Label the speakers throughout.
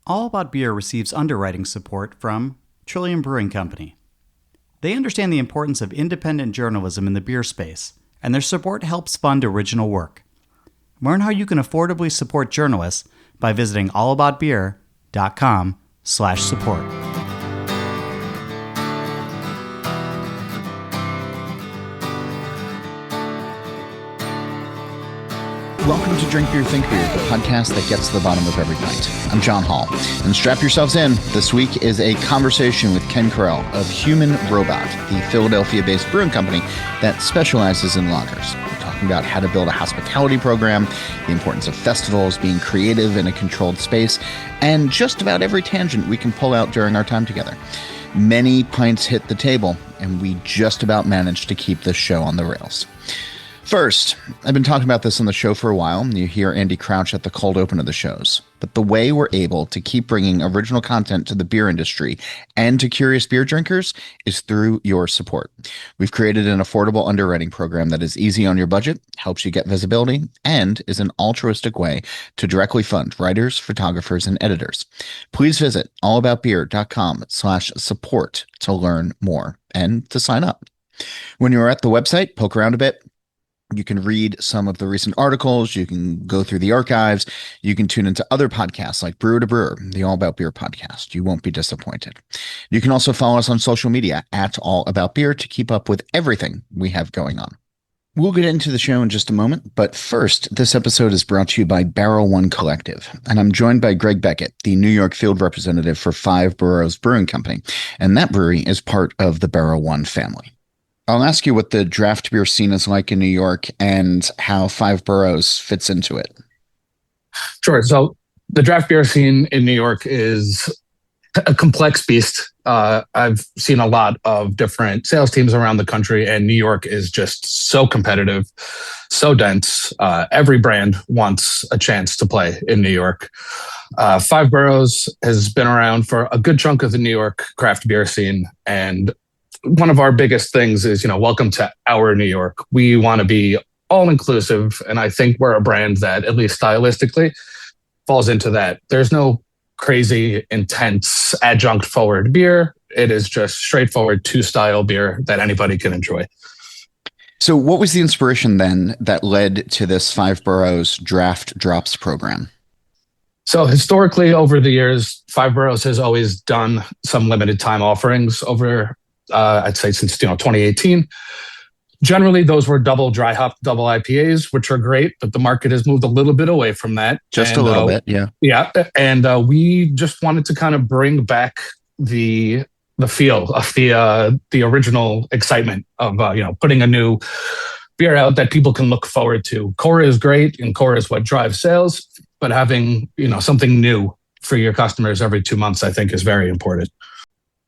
Speaker 1: All About Beer receives underwriting support from Trillium Brewing Company. They understand the importance of independent journalism in the beer space, and their support helps fund original work. Learn how you can affordably support journalists by visiting allaboutbeer.com/support.
Speaker 2: Welcome to Drink Beer, Think Beer, the podcast that gets to the bottom of every pint. I'm John Hall, and strap yourselves in. This week is a conversation with Ken Correll of Human Robot, the Philadelphia-based brewing company that specializes in lagers. We're talking about how to build a hospitality program, the importance of festivals, being creative in a controlled space, and just about every tangent we can pull out during our time together. Many pints hit the table, and we just about managed to keep this show on the rails. First, I've been talking about this on the show for a while. You hear Andy Crouch at the cold open of the shows. But the way we're able to keep bringing original content to the beer industry and to curious beer drinkers is through your support. We've created an affordable underwriting program that is easy on your budget, helps you get visibility, and is an altruistic way to directly fund writers, photographers, and editors. Please visit allaboutbeer.com/support to learn more and to sign up. When you're at the website, poke around a bit. You can read some of the recent articles. You can go through the archives. You can tune into other podcasts like Brewer to Brewer, the All About Beer podcast. You won't be disappointed. You can also follow us on social media at All About Beer to keep up with everything we have going on. We'll get into the show in just a moment, but first, this episode is brought to you by Barrel One Collective, and I'm joined by Greg Beckett, the New York field representative for Five Boroughs Brewing Company, and that brewery is part of the Barrel One family. I'll ask you what the draft beer scene is like in New York and how Five Boroughs fits into it.
Speaker 3: Sure. So the draft beer scene in New York is a complex beast. I've seen a lot of different sales teams around the country, and New York is just so competitive, so dense. Every brand wants a chance to play in New York. Five Boroughs has been around for a good chunk of the New York craft beer scene, and one of our biggest things is, welcome to our New York. We want to be all inclusive. And I think we're a brand that, at least stylistically, falls into that. There's no crazy, intense, adjunct forward beer. It is just straightforward two-style beer that anybody can enjoy.
Speaker 2: So what was the inspiration then that led to this Five Boroughs Draft Drops program?
Speaker 3: So historically, over the years, Five Boroughs has always done some limited time offerings over I'd say since 2018. Generally, those were double dry hop, double IPAs, which are great, but the market has moved a little bit away from that.
Speaker 2: Just a little bit, yeah.
Speaker 3: Yeah, and we just wanted to kind of bring back the feel of the original excitement of putting a new beer out that people can look forward to. Core is great, and core is what drives sales, but having something new for your customers every 2 months, I think, is very important.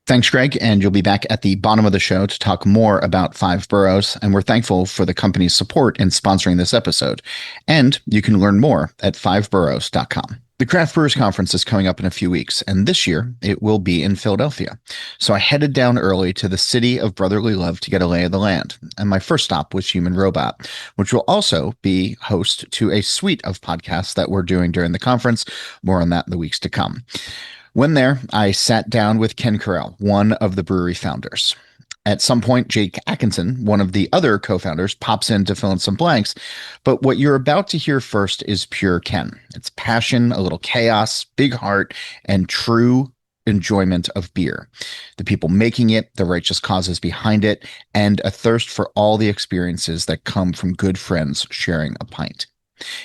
Speaker 2: Thanks, Greg, and you'll be back at the bottom of the show to talk more about Five Boroughs, and we're thankful for the company's support in sponsoring this episode. And you can learn more at fiveboroughs.com. The Craft Brewers Conference is coming up in a few weeks, and this year it will be in Philadelphia. So I headed down early to the city of brotherly love to get a lay of the land, and my first stop was Human Robot, which will also be host to a suite of podcasts that we're doing during the conference. More on that in the weeks to come. When there, I sat down with Ken Correll, one of the brewery founders. At some point, Jake Atkinson, one of the other co-founders, pops in to fill in some blanks. But what you're about to hear first is pure Ken. It's passion, a little chaos, big heart, and true enjoyment of beer. The people making it, the righteous causes behind it, and a thirst for all the experiences that come from good friends sharing a pint.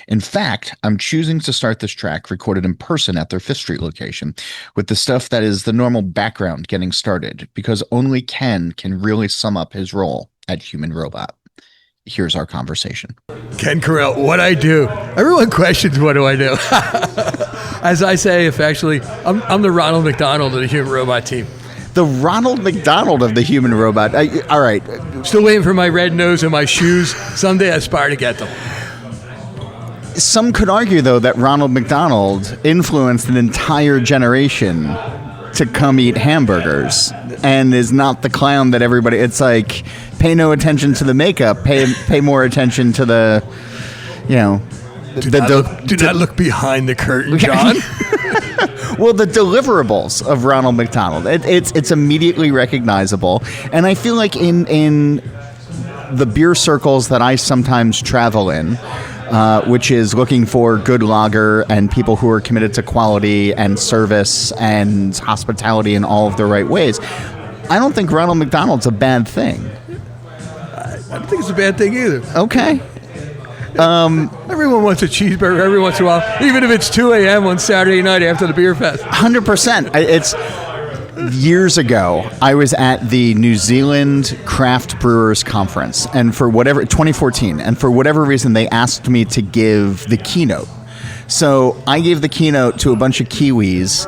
Speaker 2: In fact, I'm choosing to start this track recorded in person at their Fifth Street location with the stuff that is the normal background getting started, because only Ken can really sum up his role at Human Robot. Here's our conversation.
Speaker 4: Ken Correll, what I do. Everyone questions what do I do. As I say, I'm the Ronald McDonald of the Human Robot team.
Speaker 2: The Ronald McDonald of the Human Robot. All right.
Speaker 4: Still waiting for my red nose and my shoes. Someday I aspire to get them.
Speaker 2: Some could argue, though, that Ronald McDonald influenced an entire generation to come eat hamburgers and is not the clown that everybody... It's like, pay no attention to the makeup, pay more attention to the,
Speaker 4: Do not look behind the curtain, John.
Speaker 2: Well, the deliverables of Ronald McDonald, it's immediately recognizable. And I feel like in the beer circles that I sometimes travel in, which is looking for good lager and people who are committed to quality and service and hospitality in all of the right ways, I don't think Ronald McDonald's a bad thing.
Speaker 4: I don't think it's a bad thing either.
Speaker 2: Okay.
Speaker 4: Everyone wants a cheeseburger every once in a while, even if it's 2 a.m. on Saturday night after the beer fest.
Speaker 2: 100%. It's years ago, I was at the New Zealand Craft Brewers Conference, and for whatever 2014, and for whatever reason, they asked me to give the keynote. So I gave the keynote to a bunch of Kiwis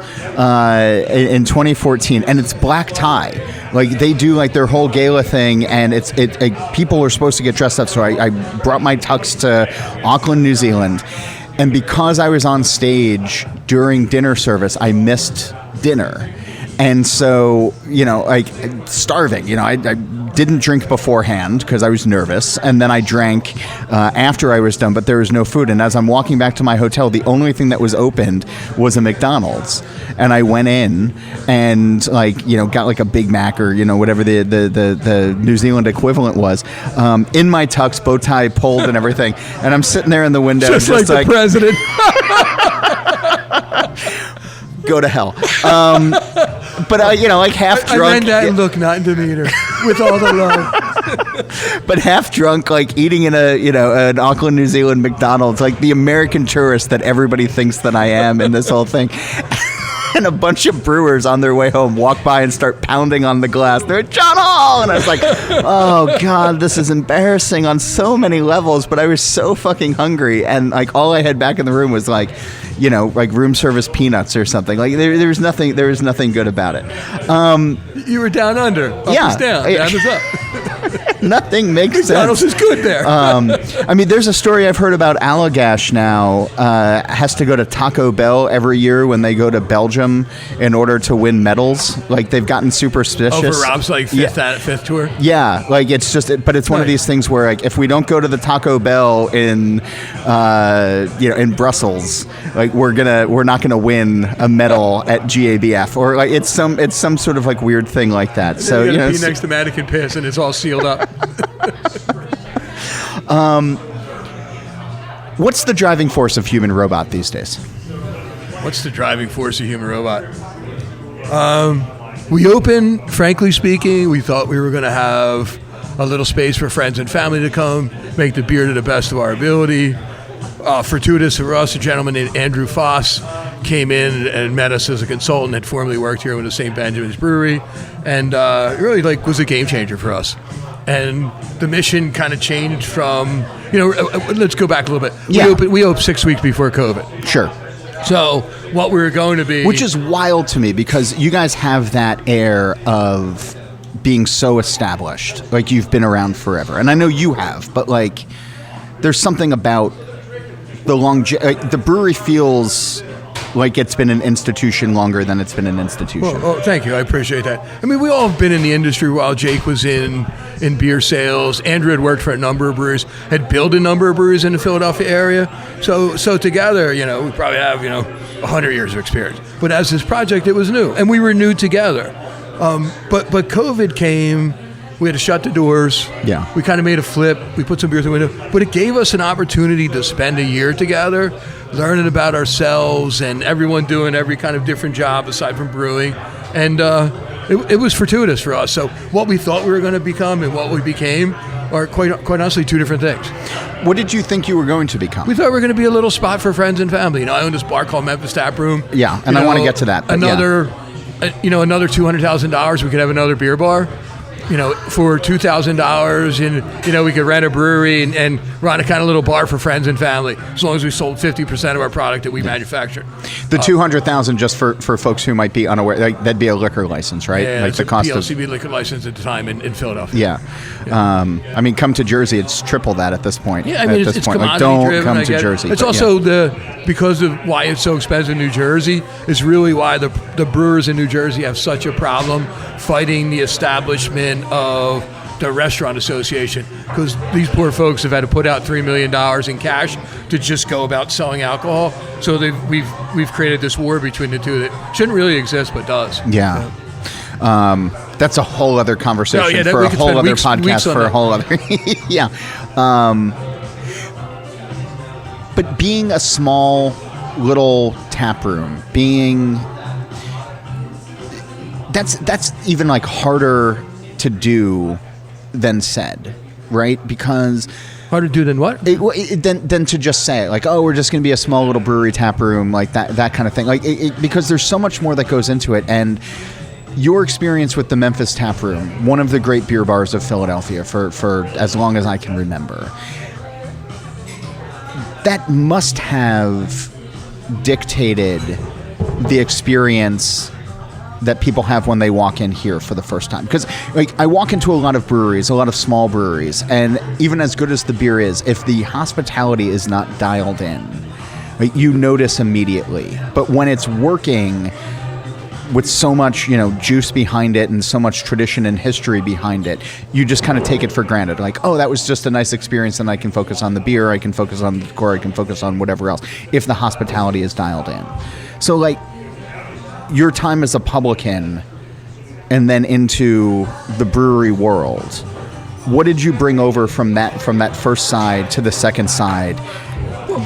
Speaker 2: in 2014, and it's black tie. Like they do like their whole gala thing, and people are supposed to get dressed up. So I brought my tux to Auckland, New Zealand, and because I was on stage during dinner service, I missed dinner. And so, like starving, I didn't drink beforehand because I was nervous. And then I drank after I was done, but there was no food. And as I'm walking back to my hotel, the only thing that was opened was a McDonald's. And I went in and got like a Big Mac or, whatever the New Zealand equivalent was, in my tux, bow tie pulled and everything. And I'm sitting there in the window.
Speaker 4: Just like the president.
Speaker 2: Go to hell. But like half drunk.
Speaker 4: I read that in look, not in demeanor, with all the love.
Speaker 2: But half drunk, like eating in an Auckland, New Zealand McDonald's, like the American tourist that everybody thinks that I am in this whole thing. And a bunch of brewers on their way home walk by and start pounding on the glass. They're like, John Hall! And I was like, oh, God, this is embarrassing on so many levels. But I was so fucking hungry. And like all I had back in the room was like room service peanuts or something. Like there was nothing good about it.
Speaker 4: You were down under. Up is down. Down is up.
Speaker 2: Nothing makes sense.
Speaker 4: McDonald's is good there.
Speaker 2: I mean, there's a story I've heard about Allagash now has to go to Taco Bell every year when they go to Belgium in order to win medals. Like they've gotten superstitious.
Speaker 4: For Rob's fifth tour.
Speaker 2: Yeah, like it's just, but it's one of these things where like if we don't go to the Taco Bell in Brussels, like we're not gonna win a medal at GABF, or like it's some sort of like weird thing like that. So
Speaker 4: you be next to Mannequin Piss and it's all sealed up.
Speaker 2: What's the driving force of human robot these days?
Speaker 4: What's the driving force of human robot? We opened, frankly speaking, we thought we were going to have a little space for friends and family to come, make the beer to the best of our ability. Fortuitous for us, a gentleman named Andrew Foss came in and met us as a consultant, had formerly worked here with the St. Benjamin's Brewery, and really was a game changer for us. And the mission kind of changed from, let's go back a little bit.
Speaker 2: Yeah.
Speaker 4: We opened 6 weeks before COVID.
Speaker 2: Sure.
Speaker 4: So what we were going to be...
Speaker 2: Which is wild to me because you guys have that air of being so established. Like you've been around forever. And I know you have, but like there's something about the brewery feels like it's been an institution longer than it's been an institution.
Speaker 4: Well, thank you. I appreciate that. I mean, we all have been in the industry while Jake was in beer sales. Andrew had worked for a number of breweries, had built a number of breweries in the Philadelphia area. So together, we probably have, 100 years of experience. But as this project, it was new. And we were new together. But COVID came. We had to shut the doors.
Speaker 2: Yeah.
Speaker 4: We kind of made a flip. We put some beer through the window. But it gave us an opportunity to spend a year together, learning about ourselves and everyone doing every kind of different job aside from brewing. And it was fortuitous for us. So what we thought we were going to become and what we became are quite honestly two different things.
Speaker 2: What did you think you were going to become?
Speaker 4: We thought we were going to be a little spot for friends and family. I own this bar called Memphis Taproom.
Speaker 2: Yeah, and I want to get to that.
Speaker 4: Another $200,000, we could have another beer bar. For $2,000, and we could rent a brewery and run a kind of little bar for friends and family, as long as we sold 50% of our product that we manufactured.
Speaker 2: The $200,000, just for folks who might be unaware, that'd be a liquor license, right?
Speaker 4: Yeah,
Speaker 2: like
Speaker 4: it's
Speaker 2: the cost
Speaker 4: a PLCB liquor license at the time in Philadelphia.
Speaker 2: Yeah. Come to Jersey, it's triple that at this point.
Speaker 4: Yeah, it's commodity
Speaker 2: don't
Speaker 4: driven.
Speaker 2: come to Jersey.
Speaker 4: It's also because of why it's so expensive in New Jersey. It's really why the brewers in New Jersey have such a problem fighting the establishment of the restaurant association, because these poor folks have had to put out $3 million in cash to just go about selling alcohol. So we've created this war between the two that shouldn't really exist, but does.
Speaker 2: Yeah. That's a whole other conversation for a whole other podcast for a whole other. Yeah. But being a small little tap room, that's even like harder to do than said, right? Because
Speaker 4: harder to do than what?
Speaker 2: Than to just say it, like, oh, we're just going to be a small little brewery tap room, like that kind of thing. Like, because there's so much more that goes into it. And your experience with the Memphis Tap Room, one of the great beer bars of Philadelphia for as long as I can remember, that must have dictated the experience that people have when they walk in here for the first time. Because like I walk into a lot of breweries, a lot of small breweries, and even as good as the beer is, if the hospitality is not dialed in, like, you notice immediately. But when it's working with so much, juice behind it and so much tradition and history behind it, you just kind of take it for granted. Like, oh, that was just a nice experience, and I can focus on the beer, I can focus on the decor, I can focus on whatever else, if the hospitality is dialed in. So, like, your time as a publican and then into the brewery world, what did you bring over from that first side to the second side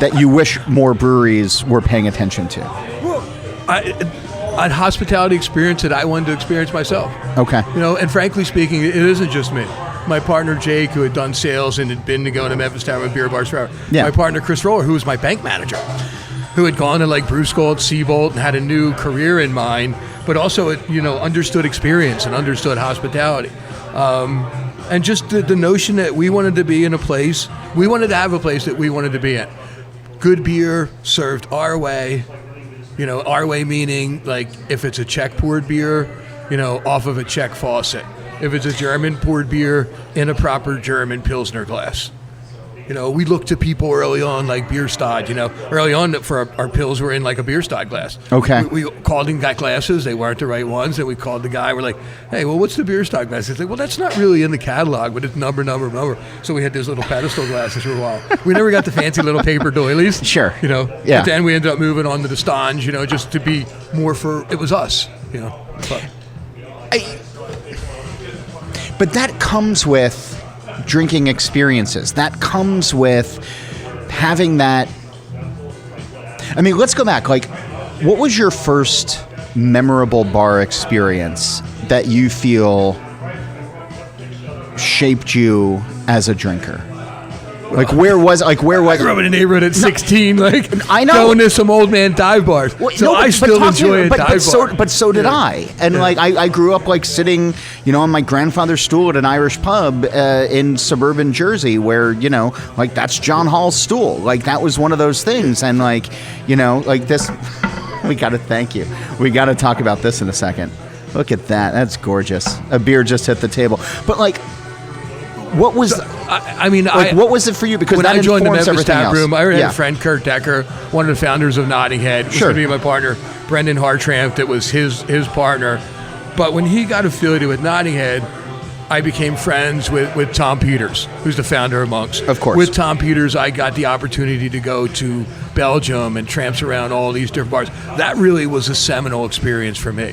Speaker 2: that you wish more breweries were paying attention to?
Speaker 4: An hospitality experience that I wanted to experience myself.
Speaker 2: Okay.
Speaker 4: And frankly speaking, it isn't just me. My partner Jake, who had done sales and had been to go to Memphis Tavern and beer bars forever. Yeah. My partner Chris Roller, who was my bank manager, who had gone to like brew school at Seabolt and had a new career in mind, but also understood experience and understood hospitality. And just the notion that we wanted to be in a place, we wanted to have a place that we wanted to be in. Good beer served our way. Our way meaning, like, if it's a Czech poured beer, off of a Czech faucet. If it's a German poured beer, in a proper German Pilsner glass. We looked to people early on, like Bierstadt, early on for our pills were in like a Bierstadt glass.
Speaker 2: Okay.
Speaker 4: We called and got glasses. They weren't the right ones. And we called the guy. We're like, hey, well, what's the Bierstadt glass? He's like, well, that's not really in the catalog, but it's number. So we had these little pedestal glasses for a while. We never got the fancy little paper doilies.
Speaker 2: Sure.
Speaker 4: Yeah.
Speaker 2: But
Speaker 4: then we ended up moving on to the Stange, just to be more it was us,
Speaker 2: But that comes with drinking experiences. That comes with having that. I mean, let's go back. Like, what was your first memorable bar experience that you feel shaped you as a drinker? Like, where was? I grew
Speaker 4: up in a neighborhood at 16,
Speaker 2: I know,
Speaker 4: going to some old man dive bars. I still enjoy a dive bar.
Speaker 2: But so did I. And I grew up like sitting, on my grandfather's stool at an Irish pub in suburban Jersey, where that's John Hall's stool. Like, that was one of those things. And this, we got to thank you. We got to talk about this in a second. Look at that. That's gorgeous. A beer just hit the table. But what was? What was it for you? Because
Speaker 4: when
Speaker 2: that
Speaker 4: I joined the Memphis Tap
Speaker 2: else.
Speaker 4: Room, I had a friend, Kurt Decker, one of the founders of Notting Head.
Speaker 2: Sure.
Speaker 4: Me and my partner, Brendan Hartramp, that was his partner. But when he got affiliated with Notting Head, I became friends with Tom Peters, who's the founder of Monk's.
Speaker 2: Of course.
Speaker 4: With Tom Peters, I got the opportunity to go to Belgium and tramps around all these different bars. That really was a seminal experience for me.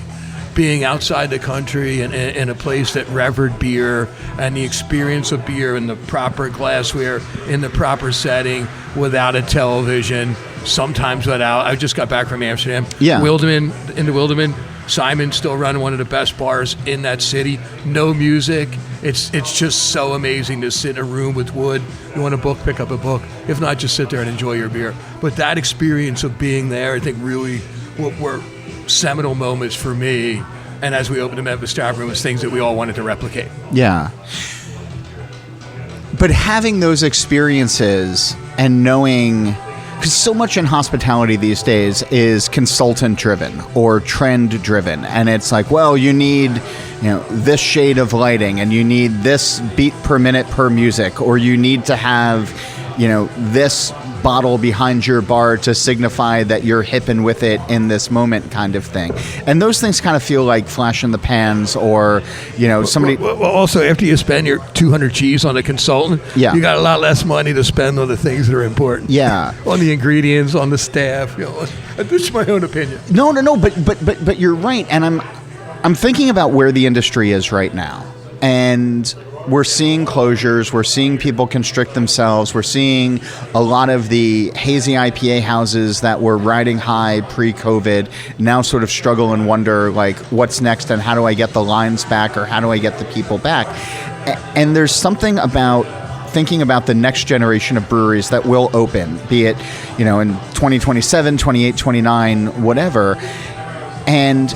Speaker 4: Being outside the country and in a place that revered beer and the experience of beer in the proper glassware, in the proper setting, without a television, sometimes without. I just got back from Amsterdam.
Speaker 2: Yeah.
Speaker 4: Wilderman, Simon's still running one of the best bars in that city. No music. It's just so amazing to sit in a room with wood. You want a book, pick up a book. If not, just sit there and enjoy your beer. But that experience of being there, I think really were seminal moments for me, and as we opened the Memphis Tap Room, was things that we all wanted to replicate.
Speaker 2: Yeah. But having those experiences and knowing, because so much in hospitality these days is consultant driven or trend driven, and it's like, well, you need this shade of lighting, and you need this beat per minute per music, or you need to have this bottle behind your bar to signify that you're hip and with it in this moment kind of thing. And those things kind of feel like flash in the pans, or, somebody...
Speaker 4: Well, also, after you spend your 200 G's on a consultant, you got a lot less money to spend on the things that are important.
Speaker 2: Yeah.
Speaker 4: On the ingredients, on the staff. This is my own opinion.
Speaker 2: No, but you're right. And I'm thinking about where the industry is right now. And we're seeing closures. We're seeing people constrict themselves. We're seeing a lot of the hazy IPA houses that were riding high pre-COVID now sort of struggle and wonder, like, what's next and how do I get the lines back, or how do I get the people back? And there's something about thinking about the next generation of breweries that will open, be it, in 2027, 28, 29, whatever. And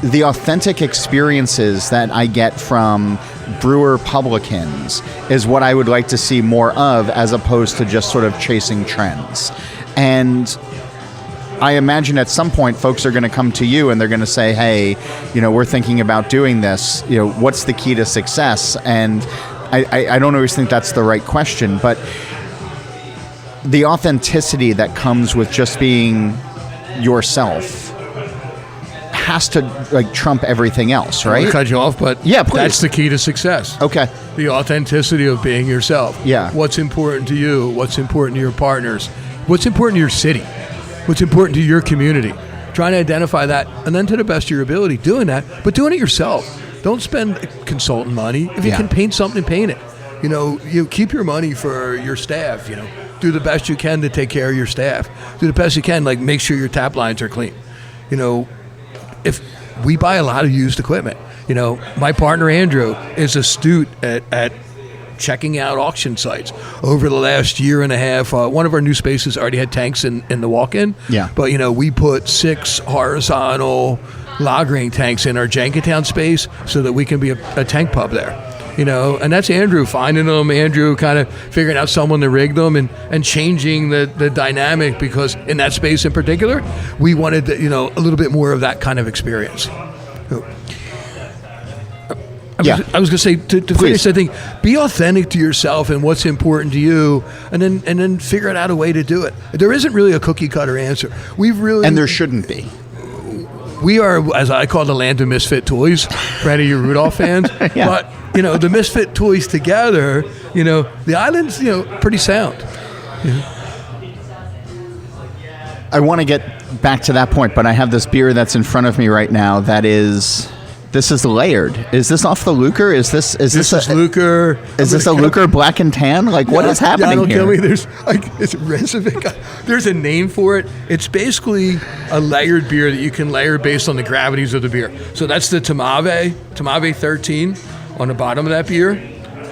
Speaker 2: the authentic experiences that I get from brewer publicans is what I would like to see more of, as opposed to just sort of chasing trends. And I imagine at some point folks are going to come to you and they're going to say, hey, we're thinking about doing this. What's the key to success? And I don't always think that's the right question, but the authenticity that comes with just being yourself has to trump everything else, right?
Speaker 4: I'll cut you off, but
Speaker 2: yeah, please.
Speaker 4: That's the key to success.
Speaker 2: Okay.
Speaker 4: The authenticity of being yourself.
Speaker 2: Yeah.
Speaker 4: What's important to you? What's important to your partners? What's important to your city? What's important to your community? Trying to identify that, and then to the best of your ability, doing that, but doing it yourself. Don't spend consultant money. If you can paint something, paint it. You keep your money for your staff. Do the best you can to take care of your staff. Do the best you can, make sure your tap lines are clean. If we buy a lot of used equipment, my partner Andrew is astute at checking out auction sites. Over the last year and a half, one of our new spaces already had tanks in the walk-in.
Speaker 2: Yeah.
Speaker 4: But we put 6 horizontal lagering tanks in our Jenkintown space so that we can be a tank pub there. And that's Andrew finding them, Andrew kind of figuring out someone to rig them and changing the dynamic, because in that space in particular, we wanted a little bit more of that kind of experience. I was going to say, to finish, I think, be authentic to yourself and what's important to you, and then figure out a way to do it. There isn't really a cookie cutter answer.
Speaker 2: And there shouldn't be.
Speaker 4: We are, as I call, the land of misfit toys for any of you Rudolph fans.
Speaker 2: Yeah.
Speaker 4: But, the misfit toys together, the island's, pretty sound.
Speaker 2: I want to get back to that point, but I have this beer that's in front of me right now that is... This is layered. Is this off the Lucre? Is this
Speaker 4: Lucre?
Speaker 2: Is this a Lucre black and tan? What is happening
Speaker 4: don't
Speaker 2: here?
Speaker 4: Kill me. There's it's Rezovic. There's a name for it. It's basically a layered beer that you can layer based on the gravities of the beer. So that's the Tamave 13 on the bottom of that beer,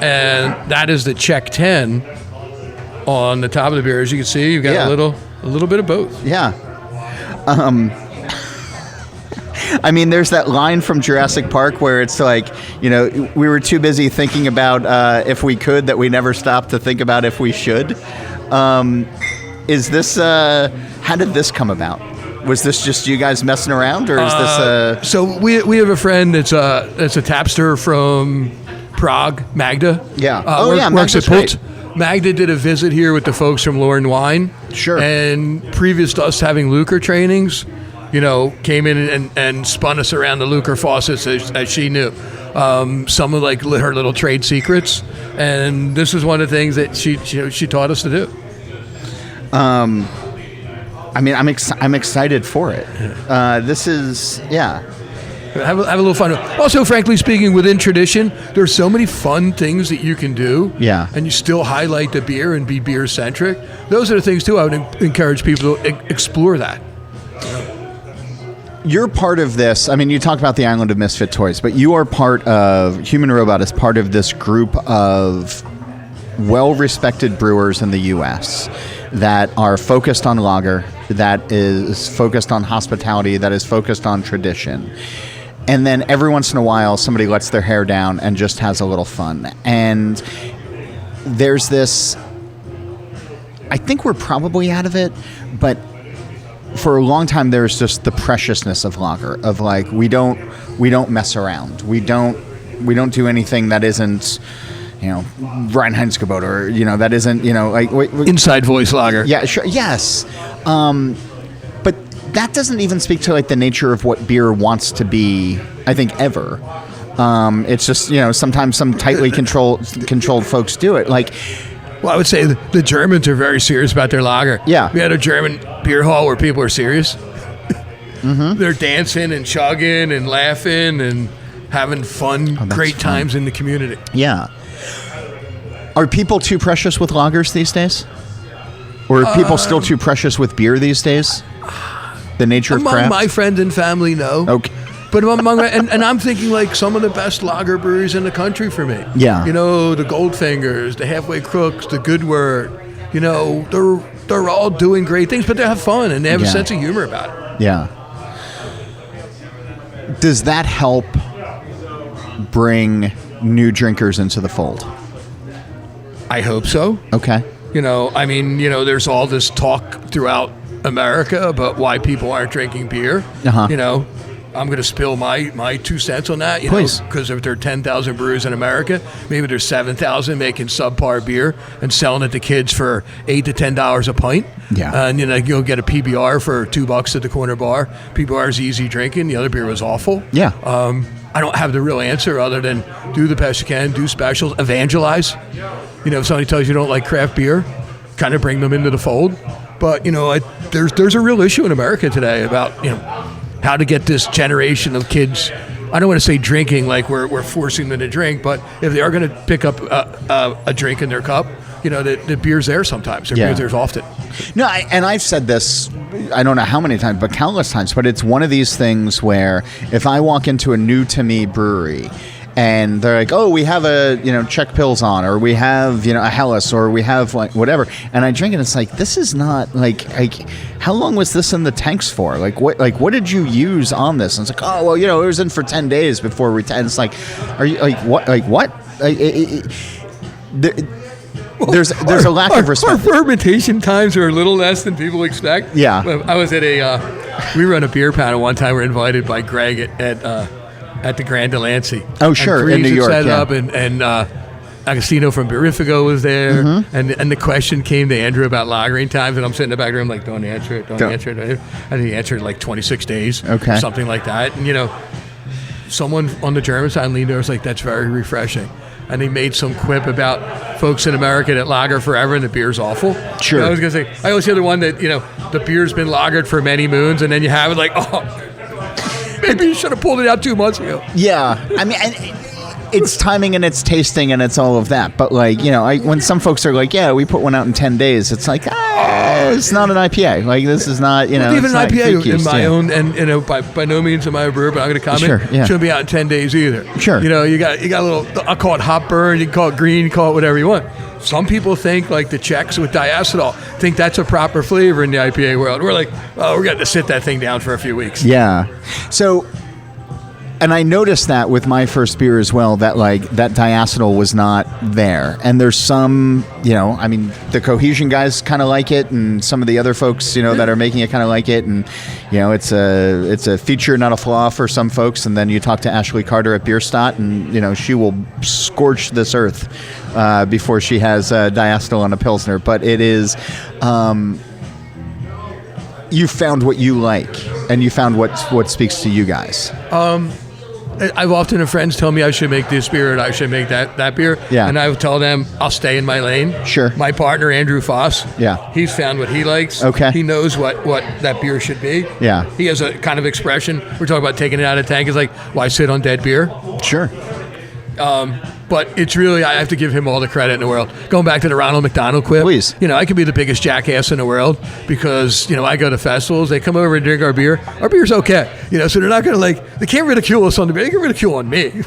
Speaker 4: and that is the Czech 10 on the top of the beer. As you can see, you've got a little bit of both.
Speaker 2: Yeah. I mean, there's that line from Jurassic Park where it's we were too busy thinking about if we could that we never stopped to think about if we should. Is this, how did this come about? Was this just you guys messing around, or is this
Speaker 4: So we have a friend that's a tapster from Prague, Magda.
Speaker 2: Yeah.
Speaker 4: Works at
Speaker 2: Magda's
Speaker 4: Pult. Magda did a visit here with the folks from Lauren Wine.
Speaker 2: Sure.
Speaker 4: And previous to us having Lucre trainings, came in and spun us around the Lucre faucets as she knew. Some of her little trade secrets, and this is one of the things that she taught us to do.
Speaker 2: I mean, I'm excited for it. This is
Speaker 4: Have a little fun. Also, frankly speaking, within tradition, there's so many fun things that you can do.
Speaker 2: Yeah.
Speaker 4: And you still highlight the beer and be beer centric. Those are the things too. I would encourage people to explore that.
Speaker 2: You're part of this. I mean, you talk about the Island of Misfit Toys, but you are part of Human Robot as part of this group of well-respected brewers in the U.S. that are focused on lager, that is focused on hospitality, that is focused on tradition. And then every once in a while, somebody lets their hair down and just has a little fun. And there's this, I think we're probably out of it, but for a long time there's just the preciousness of lager, of we don't mess around. We don't do anything that isn't, Reinheitsgebot, or that isn't like
Speaker 4: Inside voice lager.
Speaker 2: Yeah, sure. Yes. But that doesn't even speak to like the nature of what beer wants to be, I think, ever. It's just, sometimes some tightly controlled folks do it. Like,
Speaker 4: well, I would say the Germans are very serious about their lager.
Speaker 2: Yeah.
Speaker 4: We had a German beer hall where people are serious.
Speaker 2: Mm-hmm.
Speaker 4: They're dancing and chugging and laughing and having fun, great times in the community.
Speaker 2: Yeah. Are people too precious with lagers these days? Or are people still too precious with beer these days? The nature of craft?
Speaker 4: Among my friends and family, no.
Speaker 2: Okay.
Speaker 4: But and I'm thinking like some of the best lager breweries in the country for me.
Speaker 2: Yeah.
Speaker 4: The Goldfingers, the Halfway Crooks, the Good Word. They're all doing great things, but they have fun and they have a sense of humor about it.
Speaker 2: Yeah. Does that help bring new drinkers into the fold?
Speaker 4: I hope so.
Speaker 2: Okay.
Speaker 4: There's all this talk throughout America about why people aren't drinking beer.
Speaker 2: Uh-huh.
Speaker 4: I'm going to spill my 2 cents on that.
Speaker 2: Please.
Speaker 4: Because if there are 10,000 brewers in America, maybe there's 7,000 making subpar beer and selling it to kids for $8 to $10 a pint.
Speaker 2: Yeah.
Speaker 4: And you'll get a PBR for $2 at the corner bar. PBR is easy drinking. The other beer was awful.
Speaker 2: Yeah.
Speaker 4: I don't have the real answer other than do the best you can, do specials, evangelize. If somebody tells you don't like craft beer, kind of bring them into the fold. But there's a real issue in America today about how to get this generation of kids. I don't want to say drinking like we're forcing them to drink, but if they are going to pick up a drink in their cup, the beer's there sometimes. Beer's there often.
Speaker 2: No, and I've said this, I don't know how many times, but countless times, but it's one of these things where if I walk into a new to me brewery and they're like, oh, we have a, Czech Pills on, or we have, a Helles, or we have like whatever. And I drink it, and it's like, this is not like, how long was this in the tanks for? What did you use on this? And it's like, oh, well, it was in for 10 days before we, and it's like, are you what? There's a lack of respect.
Speaker 4: Our fermentation times are a little less than people expect.
Speaker 2: Yeah.
Speaker 4: I was at we run a beer panel one time. We were invited by Greg at the Grand Delancey.
Speaker 2: Oh, sure, in New York.
Speaker 4: Set up and Agostino from Beerifico was there, and the question came to Andrew about lagering times, and I'm sitting in the back room like, don't answer it. And he answered in like 26 days,
Speaker 2: okay,
Speaker 4: or something like that. And someone on the German side leaned over, was like, that's very refreshing. And he made some quip about folks in America that lager forever and the beer's awful.
Speaker 2: Sure.
Speaker 4: I was gonna say, I always hear the one that the beer's been lagered for many moons, and then you have it like, oh, maybe you should have pulled it out 2 months ago.
Speaker 2: Yeah, I mean, it's timing and it's tasting and it's all of that. But when some folks are like, yeah, we put one out in 10 days, it's like, it's not an IPA. Like, this is not,
Speaker 4: well, even an IPA in my own, and by no means am I a brewer, but I'm going to comment.
Speaker 2: Sure, yeah.
Speaker 4: Shouldn't be out in 10 days either.
Speaker 2: Sure.
Speaker 4: You got a little, I'll call it hop burn, you can call it green, you can call it whatever you want. Some people think like the Czechs with diacetyl think that's a proper flavor in the IPA world. We're like, oh, we're going to sit that thing down for a few weeks.
Speaker 2: Yeah. So, and I noticed that with my first beer as well, that that diacetyl was not there. And there's some, the Cohesion guys kind of like it, and some of the other folks, that are making it kind of like it. And, it's a feature, not a flaw for some folks. And then you talk to Ashley Carter at Bierstadt, and, she will scorch this earth before she has diacetyl on a Pilsner. But it is... you found what you like, and you found what speaks to you guys.
Speaker 4: I've often had friends tell me I should make this beer and I should make that beer.
Speaker 2: Yeah.
Speaker 4: And I would tell them I'll stay in my lane.
Speaker 2: Sure.
Speaker 4: My partner, Andrew Foss.
Speaker 2: Yeah.
Speaker 4: He's found what he likes.
Speaker 2: Okay.
Speaker 4: He knows what that beer should be.
Speaker 2: Yeah.
Speaker 4: He has a kind of expression. We're talking about taking it out of the tank. It's like, why sit on dead beer?
Speaker 2: Sure.
Speaker 4: But it's really, I have to give him all the credit in the world. Going back to the Ronald McDonald quip.
Speaker 2: Please.
Speaker 4: I could be the biggest jackass in the world because, I go to festivals, they come over and drink our beer. Our beer's okay. So they're not going to they can't ridicule us on the beer. They can ridicule on me.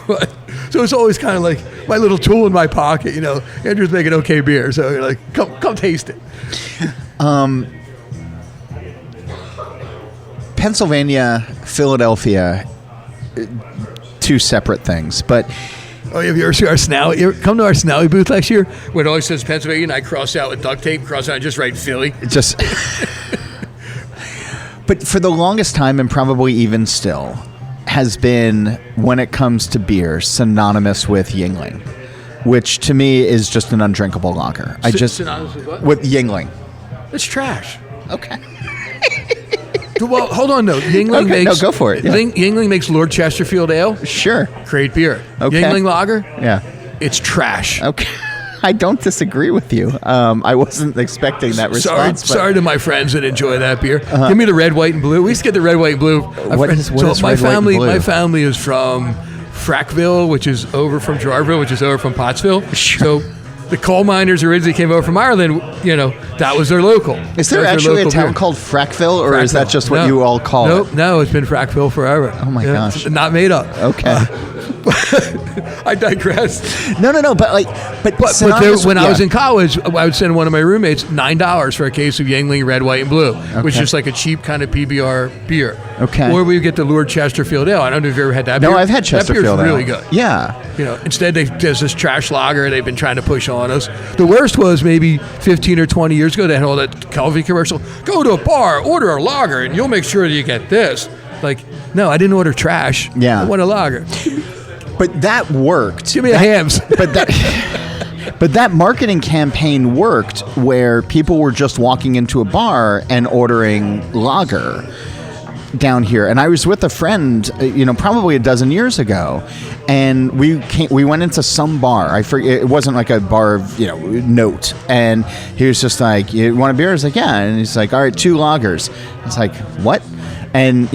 Speaker 4: So it's always kind of like my little tool in my pocket. Andrew's making okay beer. So you're like, come taste it.
Speaker 2: Pennsylvania, Philadelphia, two separate things, but...
Speaker 4: Oh, have you ever seen our Snowy? You ever come to our Snowy booth last year? When it always says Pennsylvania, and I cross out with duct tape, cross out and just write Philly.
Speaker 2: Just. But for the longest time, and probably even still, has been, when it comes to beer, synonymous with Yuengling. which to me is just an undrinkable lager.
Speaker 4: Synonymous with what?
Speaker 2: With Yingling.
Speaker 4: It's trash.
Speaker 2: Okay.
Speaker 4: Well, hold on though. Yingling makes
Speaker 2: go for it. Yeah.
Speaker 4: Yingling makes Lord Chesterfield Ale.
Speaker 2: Sure.
Speaker 4: Great beer.
Speaker 2: Okay.
Speaker 4: Yingling Lager.
Speaker 2: Yeah.
Speaker 4: It's trash.
Speaker 2: Okay. I don't disagree with you. I wasn't expecting that response.
Speaker 4: Sorry to my friends that enjoy that beer. Give me the red, white, and blue. We used to get the red, white, and blue.
Speaker 2: What is red, white, and blue?
Speaker 4: My family is from Frackville, which is over from Jarville, which is over from Pottsville.
Speaker 2: Sure.
Speaker 4: So the coal miners originally came over from Ireland. That was their local.
Speaker 2: Is there actually a town called Frackville, or is that just what you all call it?
Speaker 4: No, it's been Frackville forever.
Speaker 2: Oh my gosh.
Speaker 4: It's not made up.
Speaker 2: Okay.
Speaker 4: I digress.
Speaker 2: No. But
Speaker 4: when I was in college, I would send one of my roommates $9 for a case of Yingling Red, White, and Blue, which is just like a cheap kind of PBR beer.
Speaker 2: Okay.
Speaker 4: Or we would get the Lord Chesterfield Ale. I don't know if you've ever had that beer.
Speaker 2: No, I've had Chesterfield Ale.
Speaker 4: That beer's really good.
Speaker 2: Yeah.
Speaker 4: Instead there's this trash lager they've been trying to push on us. The worst was maybe 15 or 20 years ago, they had all that Calvi commercial. Go to a bar, order a lager, and you'll make sure that you get this. Like, no, I didn't order trash.
Speaker 2: Yeah.
Speaker 4: I want a lager.
Speaker 2: But that worked.
Speaker 4: Give me a Hams.
Speaker 2: But that marketing campaign worked where people were just walking into a bar and ordering lager down here. And I was with a friend, probably a dozen years ago, and we went into some bar. I forget, it wasn't like a bar of, note. And he was just like, "You want a beer?" I was like, "Yeah." And he's like, "All right, 2 lagers." It's like, "What?" And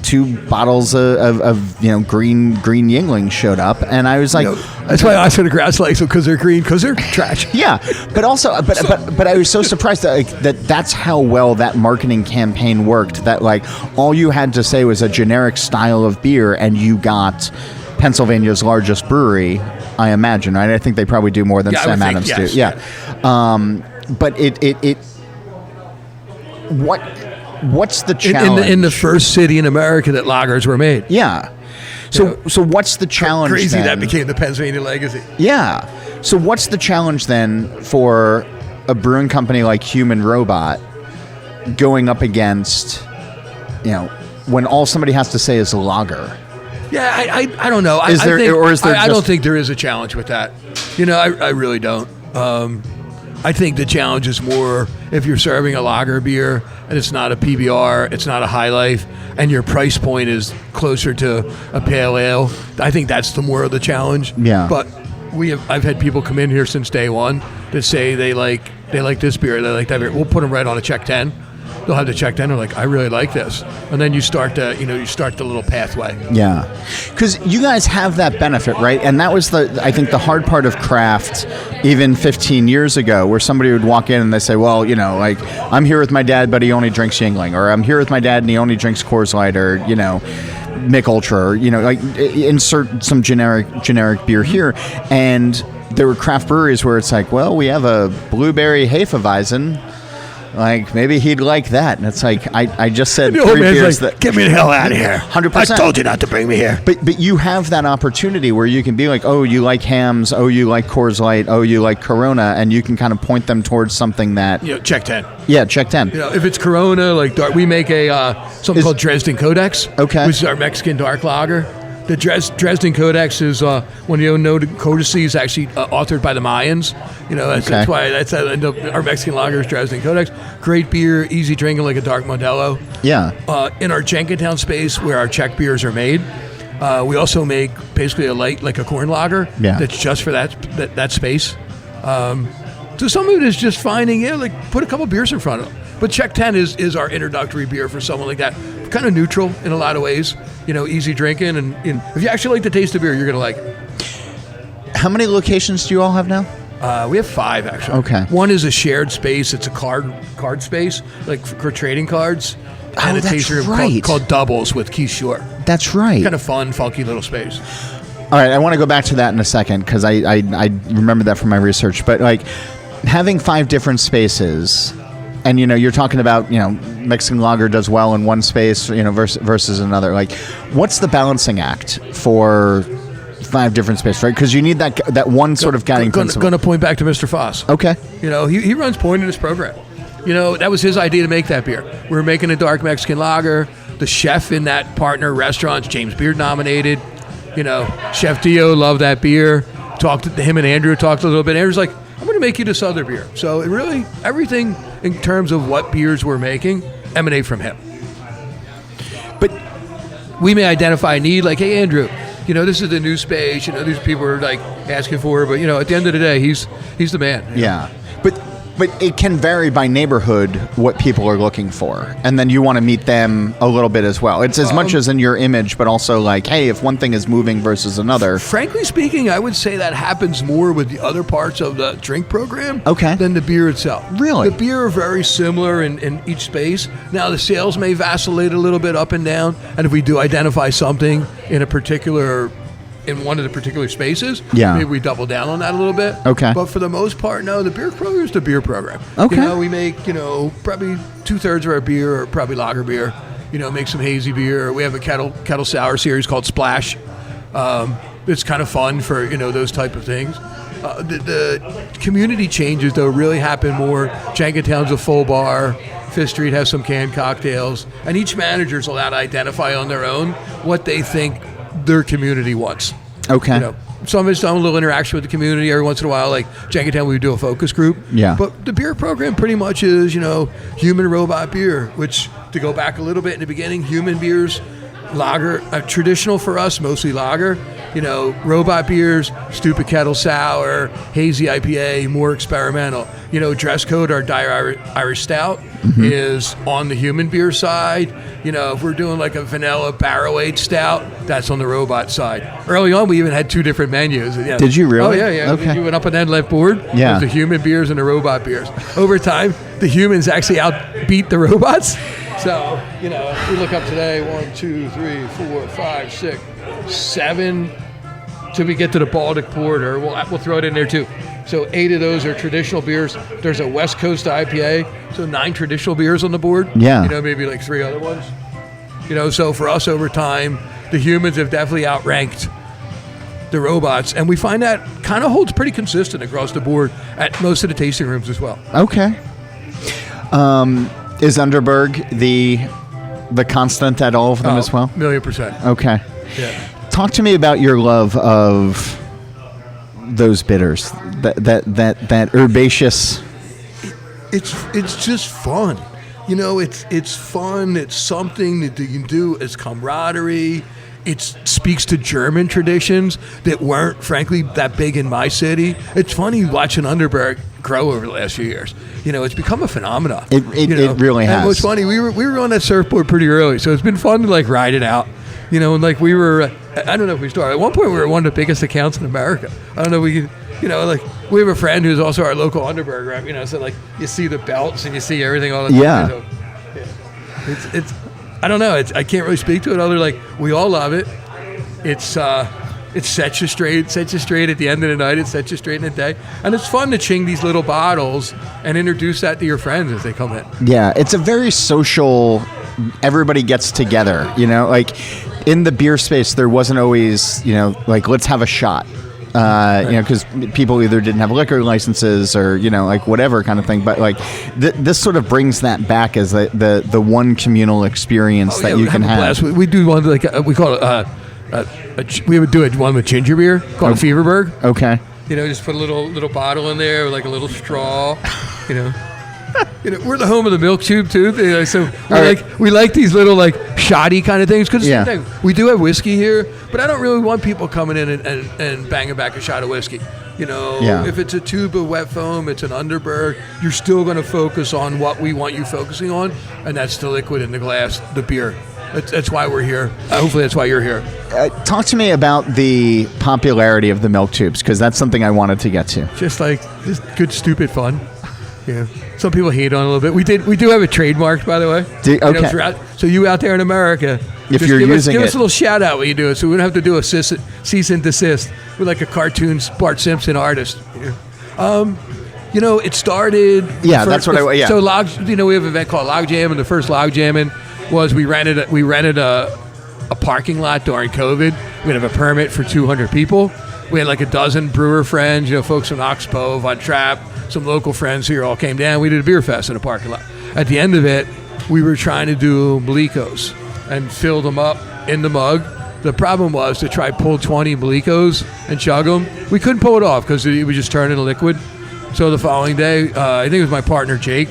Speaker 2: 2 bottles of green Yingling showed up, and I was like,
Speaker 4: that's why I said the grass likes them, because they're green, because they're trash.
Speaker 2: Yeah, but also, but I was so surprised that's how well that marketing campaign worked. That all you had to say was a generic style of beer, and you got Pennsylvania's largest brewery, I imagine. Right? I think they probably do more than Sam Adams do. Yeah, but what's the challenge
Speaker 4: in the first city in America that lagers were made?
Speaker 2: Yeah. So what's the challenge?
Speaker 4: Crazy
Speaker 2: then?
Speaker 4: That became the Pennsylvania legacy.
Speaker 2: Yeah. So what's the challenge then for a brewing company like Human Robot going up against, when all somebody has to say is lager?
Speaker 4: Yeah, I don't know. I don't think there is a challenge with that. I really don't. I think the challenge is more if you're serving a lager beer and it's not a PBR, it's not a High Life, and your price point is closer to a pale ale. I think that's the more of the challenge.
Speaker 2: Yeah.
Speaker 4: But I've had people come in here since day one that say they like this beer, they like that beer. We'll put them right on a check 10. They'll have the check 10. They're like, I really like this, and then you start the little pathway.
Speaker 2: Yeah, because you guys have that benefit, right? And that was I think the hard part of craft, even 15 years ago, where somebody would walk in and they say, well, I'm here with my dad, but he only drinks Yingling, or I'm here with my dad and he only drinks Coors Light, or Mick Ultra, or insert some generic beer here. And there were craft breweries where it's like, well, we have a blueberry Hefeweizen. Maybe he'd like that. And it's like, I just said 3 beers that...
Speaker 4: Get me the hell out of here.
Speaker 2: 100%.
Speaker 4: I told you not to bring me here.
Speaker 2: But you have that opportunity where you can be like, oh, you like Hams, oh, you like Coors Light, oh, you like Corona, and you can kind of point them towards something that...
Speaker 4: check 10.
Speaker 2: Yeah, check 10.
Speaker 4: If it's Corona, we make something called Dresden Codex, which is our Mexican dark lager. The Dresden Codex is one of the noted codices actually authored by the Mayans. That's why our Mexican lager is Dresden Codex. Great beer, easy drinking like a dark Modelo.
Speaker 2: Yeah.
Speaker 4: In our Jenkintown space where our Czech beers are made, we also make basically a light like a corn lager.
Speaker 2: Yeah.
Speaker 4: That's just for that space. So some of it is just finding, put a couple beers in front of them. But Czech 10 is our introductory beer for someone like that. Kind of neutral in a lot of ways. Easy drinking. And if you actually like the taste of beer, you're going to like it.
Speaker 2: How many locations do you all have now?
Speaker 4: We have 5, actually.
Speaker 2: Okay.
Speaker 4: One is a shared space. It's a card space, like for trading cards. And a taster called Doubles with Keith Shore.
Speaker 2: That's right.
Speaker 4: Kind of fun, funky little space.
Speaker 2: All right, I want to go back to that in a second because I remember that from my research. But having 5 different spaces... And you're talking about Mexican lager does well in one space versus another. What's the balancing act for 5 different spaces, right? Because you need that one sort of guiding principle.
Speaker 4: Going to point back to Mr. Foss.
Speaker 2: Okay.
Speaker 4: He runs Point in his program. That was his idea to make that beer. We were making a dark Mexican lager. The chef in that partner restaurant, James Beard nominated. Chef Dio loved that beer. him and Andrew talked a little bit. Andrew's like, I'm going to make you this other beer. So it really, everything in terms of what beers we're making emanate from him. But we may identify a need like, hey, Andrew, this is the new space. These people are like asking for it. But, at the end of the day, he's the man.
Speaker 2: Yeah. But it can vary by neighborhood what people are looking for. And then you want to meet them a little bit as well. It's as much as in your image, but also like, hey, if one thing is moving versus another.
Speaker 4: Frankly speaking, I would say that happens more with the other parts of the drink program than the beer itself.
Speaker 2: Really?
Speaker 4: The beer are very similar in each space. Now, the sales may vacillate a little bit up and down. And if we do identify something in one of the particular spaces, maybe we double down on that a little bit.
Speaker 2: Okay.
Speaker 4: But for the most part, no, the beer program is the beer program.
Speaker 2: Okay.
Speaker 4: We make, probably 2/3 of our beer are probably lager beer. Make some hazy beer. We have a kettle sour series called Splash. It's kind of fun for, those type of things. The community changes, though, really happen more. Jenkintown's a full bar. Fifth Street has some canned cocktails. And each manager's allowed to identify on their own what they think their community wants.
Speaker 2: Okay.
Speaker 4: Some of it's done a little interaction with the community every once in a while. Like Jenkintown, we would do a focus group.
Speaker 2: Yeah.
Speaker 4: But the beer program pretty much is, human robot beer, which, to go back a little bit in the beginning, human beers, lager, traditional for us, mostly lager. Robot beers, stupid kettle sour, hazy IPA, more experimental. Dress code, our Dire Irish Stout is on the human beer side. If we're doing like a vanilla barrel-aged stout, that's on the robot side. Early on, we even had 2 different menus.
Speaker 2: Did you really?
Speaker 4: Oh, yeah.
Speaker 2: Okay.
Speaker 4: You went up and down left board.
Speaker 2: Yeah.
Speaker 4: With the human beers and the robot beers. Over time, the humans actually outbeat the robots. So, we look up today, 1, 2, 3, 4, 5, 6, 7, till we get to the Baltic Porter. We'll throw it in there too. So 8 of those are traditional beers. There's a West Coast IPA, so 9 traditional beers on the board.
Speaker 2: Yeah.
Speaker 4: Maybe like 3 other ones. So for us over time, the humans have definitely outranked the robots, and we find that kind of holds pretty consistent across the board at most of the tasting rooms as well.
Speaker 2: Okay. Is Underberg the constant at all of them as well?
Speaker 4: 1,000,000%.
Speaker 2: Okay.
Speaker 4: Yeah.
Speaker 2: Talk to me about your love of those bitters, that herbaceous.
Speaker 4: It's just fun. It's fun. It's something that you can do. It's camaraderie. It speaks to German traditions that weren't, frankly, that big in my city. It's funny watching Underberg grow over the last few years. It's become a phenomenon.
Speaker 2: It really has.
Speaker 4: And what's funny, we were on that surfboard pretty early, so it's been fun to like ride it out. And like we were, I don't know if we started. At one point, we were one of the biggest accounts in America. I don't know if we could, like we have a friend who's also our local Underberg rep. So like you see the belts and you see everything all the time.
Speaker 2: Yeah.
Speaker 4: So, it's I don't know. I can't really speak to it other like we all love it. It sets you straight. It sets you straight at the end of the night. It sets you straight in the day. And it's fun to ching these little bottles and introduce that to your friends as they come in.
Speaker 2: Yeah, it's a very social, everybody gets together, like in the beer space, there wasn't always, like let's have a shot. Because people either didn't have liquor licenses or, like whatever kind of thing. But like this sort of brings that back as the one communal experience that you can have.
Speaker 4: We do one like we call it we would do one with ginger beer called Feverberg.
Speaker 2: Okay.
Speaker 4: Just put a little bottle in there with like a little straw. We're the home of the milk tube too. So we like these little like shoddy kind of things because we do have whiskey here, but I don't really want people coming in and banging back a shot of whiskey. If it's a tube of wet foam, it's an Underberg. You're still going to focus on what we want you focusing on, and that's the liquid in the glass, the beer. That's why we're here. Hopefully that's why you're here.
Speaker 2: Talk to me about the popularity of the milk tubes, because that's something I wanted to get to.
Speaker 4: Just good, stupid fun. Yeah. Some people hate on it a little bit. We do have it trademarked, by the way.
Speaker 2: Okay.
Speaker 4: So you out there in America,
Speaker 2: if you're using it,
Speaker 4: give us a little shout out when you do it, so we don't have to do a cease and desist with like a cartoon Bart Simpson artist. It started.
Speaker 2: Yeah, that's what I. Yeah.
Speaker 4: So we have an event called Log Jam, and the first Log Jamming was we rented a parking lot during COVID. We have a permit for 200 people. We had like a dozen brewer friends, folks from Oxbow, Von Trapp, some local friends here all came down. We did a beer fest in a parking lot. At the end of it, we were trying to do Malikos and fill them up in the mug The problem was to try pull 20 Malicos and chug them. We couldn't pull it off because it would just turn into liquid. So the following day, I think it was my partner Jake,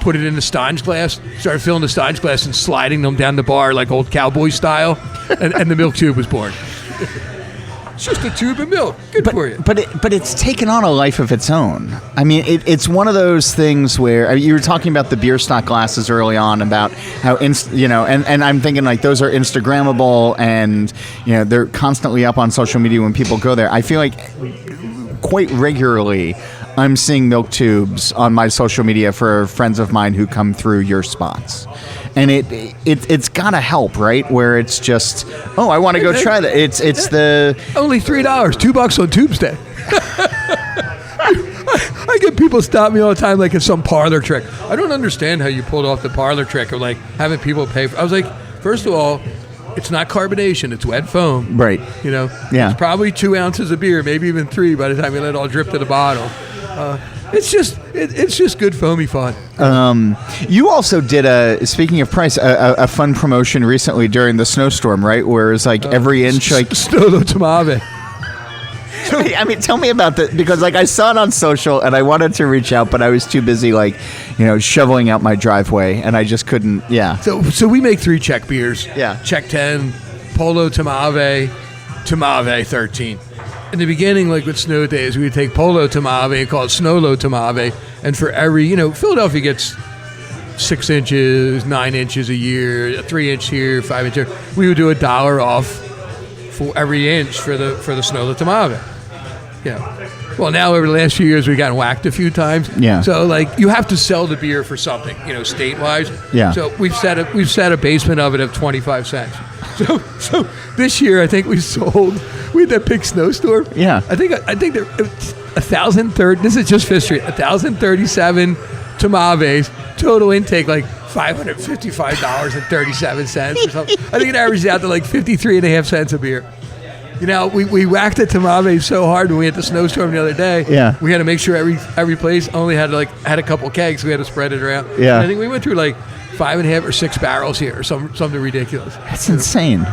Speaker 4: put it in the Stein's glass, started filling the Stein's glass and sliding them down the bar like old cowboy style, and the milk tube was born. It's just a tube of milk. Good for you.
Speaker 2: But it's taken on a life of its own. I mean, it's one of those things where you were talking about the beer stock glasses early on, about how and I'm thinking like those are Instagrammable, and they're constantly up on social media when people go there. I feel like quite regularly I'm seeing milk tubes on my social media for friends of mine who come through your spots. And it's gotta help, right? Where it's just, I want to go try that. It's the
Speaker 4: only $3, $2 on Tubes Day. I get people stop me all the time like it's some parlor trick. I don't understand how you pulled off the parlor trick of like having people pay for. I was like, first of all, it's not carbonation; it's wet foam.
Speaker 2: Right.
Speaker 4: It's probably 2 ounces of beer, maybe even 3 by the time you let it all drip to the bottle. It's just good foamy fun.
Speaker 2: You also did speaking of price, a fun promotion recently during the snowstorm, right? Where it's like every inch, like
Speaker 4: Stolo Tamave.
Speaker 2: I mean, tell me about that, because like I saw it on social and I wanted to reach out, but I was too busy shoveling out my driveway and I just couldn't. Yeah.
Speaker 4: So we make 3 Czech beers.
Speaker 2: Yeah.
Speaker 4: Czech 10, Polo Tamave, Tamave 13. In the beginning, like with snow days, we would take Polo Tamave and call it Snolo Tamave. And for every, Philadelphia gets 6 inches, 9 inches a year, a 3 inch here, 5 inch here. We would do $1 off for every inch for the Snolo Tamave. Well, now over the last few years, we've gotten whacked a few times.
Speaker 2: Yeah.
Speaker 4: So like you have to sell the beer for something, state-wise.
Speaker 2: Yeah.
Speaker 4: So we've set a basement of it of 25 cents. So this year, I think we had that big snowstorm.
Speaker 2: Yeah.
Speaker 4: I think there 1,030. This is just history. 1,037 Tamaves, total intake like $555.37 or something. I think it averages out to like 53.5 cents a beer. We whacked the Tamave so hard when we had the snowstorm the other day.
Speaker 2: Yeah.
Speaker 4: We had to make sure every place only had a couple kegs. So we had to spread it around.
Speaker 2: Yeah.
Speaker 4: And I think we went through like 5.5 or 6 barrels here, or something ridiculous.
Speaker 2: That's insane.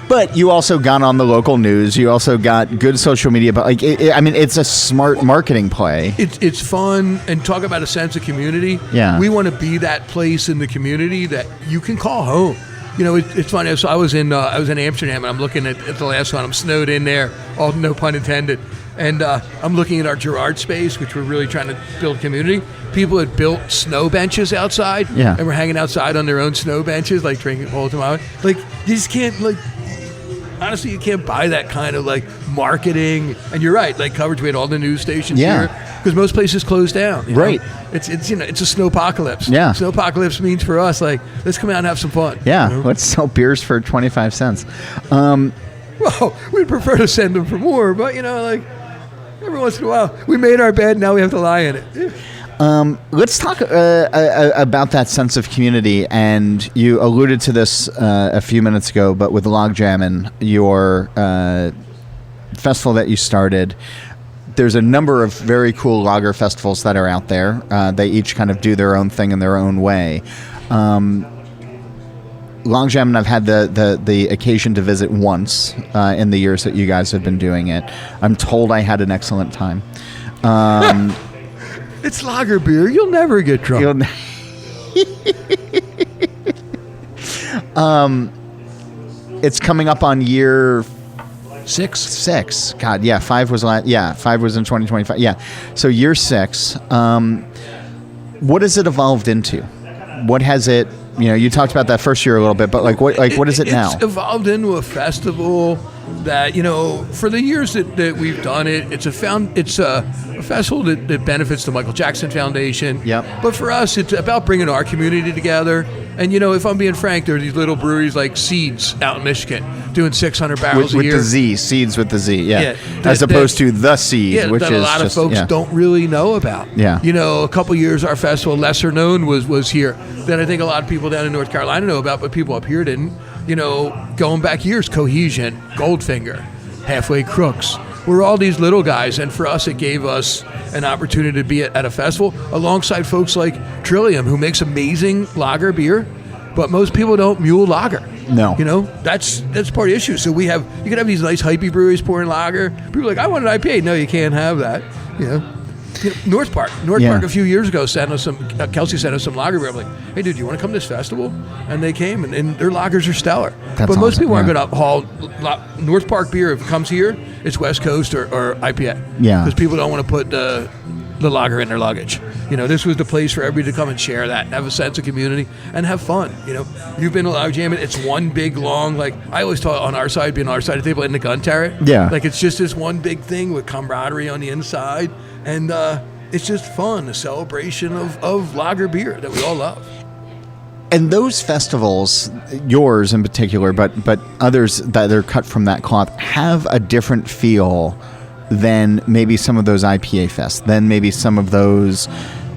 Speaker 2: But you also got on the local news. You also got good social media. But it's a smart marketing play.
Speaker 4: It's fun, and talk about a sense of community.
Speaker 2: Yeah.
Speaker 4: We want to be that place in the community that you can call home. It's funny. So I was in Amsterdam, and I'm looking at the last one. I'm snowed in there, all no pun intended. And I'm looking at our Girard space, which we're really trying to build community. People had built snow benches outside, and we're hanging outside on their own snow benches, like drinking Polo Tamave. Like, you just can't, honestly, you can't buy that kind of, marketing. And you're right, coverage. We had all the news stations here, because most places closed down.
Speaker 2: Right.
Speaker 4: It's a snowpocalypse.
Speaker 2: Yeah.
Speaker 4: Snowpocalypse means for us, let's come out and have some fun.
Speaker 2: Yeah, let's sell beers for 25 cents.
Speaker 4: Well, we'd prefer to send them for more, but, every once in a while, we made our bed, now we have to lie in it.
Speaker 2: Let's talk about that sense of community. And you alluded to this a few minutes ago, but with Logjammin', your festival that you started, there's a number of very cool lager festivals that are out there. They each kind of do their own thing in their own way. Logjammin', I've had the occasion to visit once in the years that you guys have been doing it. I'm told I had an excellent time.
Speaker 4: It's lager beer. You'll never get drunk.
Speaker 2: It's coming up on year
Speaker 4: 6.
Speaker 2: God, yeah, 5 was 5 was in 2025. Yeah, so year 6. What has it evolved into? What has it? You talked about that first year a little bit, but what is it now?
Speaker 4: It's evolved into a festival that, for the years that we've done it, it's a festival that benefits the Michael Jackson Foundation.
Speaker 2: Yep.
Speaker 4: But for us, it's about bringing our community together. And, if I'm being frank, there are these little breweries like Seeds out in Michigan doing 600 barrels a year.
Speaker 2: With the Z, Seeds with the Z, yeah. As opposed to the Seed, which
Speaker 4: that
Speaker 2: is
Speaker 4: a lot of folks don't really know about.
Speaker 2: Yeah.
Speaker 4: A couple years, our festival, lesser known, was here. That I think a lot of people down in North Carolina know about, but people up here didn't. Going back years, Cohesion, Goldfinger, Halfway Crooks. We're all these little guys, and for us, it gave us an opportunity to be at a festival alongside folks like Trillium, who makes amazing lager beer, but most people don't mule lager.
Speaker 2: No.
Speaker 4: You know, that's part of the issue. So you could have these nice hypey breweries pouring lager. People are like, I want an IPA. No, you can't have that. You know, North Park a few years ago sent us some. Kelsey sent us some lager beer. I'm like, hey, dude, you want to come to this festival? And they came, and their lagers are stellar.
Speaker 2: That's
Speaker 4: but most
Speaker 2: awesome,
Speaker 4: people aren't going to haul North Park beer. If it comes here, it's West Coast or IPA.
Speaker 2: Yeah,
Speaker 4: because people don't want to put the lager in their luggage. You know, this was the place for everybody to come and share that, have a sense of community, and have fun. You know, you've been to lager jamming. It's one big long, like I always thought on our side, being on our side of the table in the gun turret.
Speaker 2: Yeah,
Speaker 4: like it's just this one big thing with camaraderie on the inside. And it's just fun, a celebration of lager beer that we all love.
Speaker 2: And those festivals, yours in particular, but others that are cut from that cloth, have a different feel than maybe some of those IPA fests, than maybe some of those,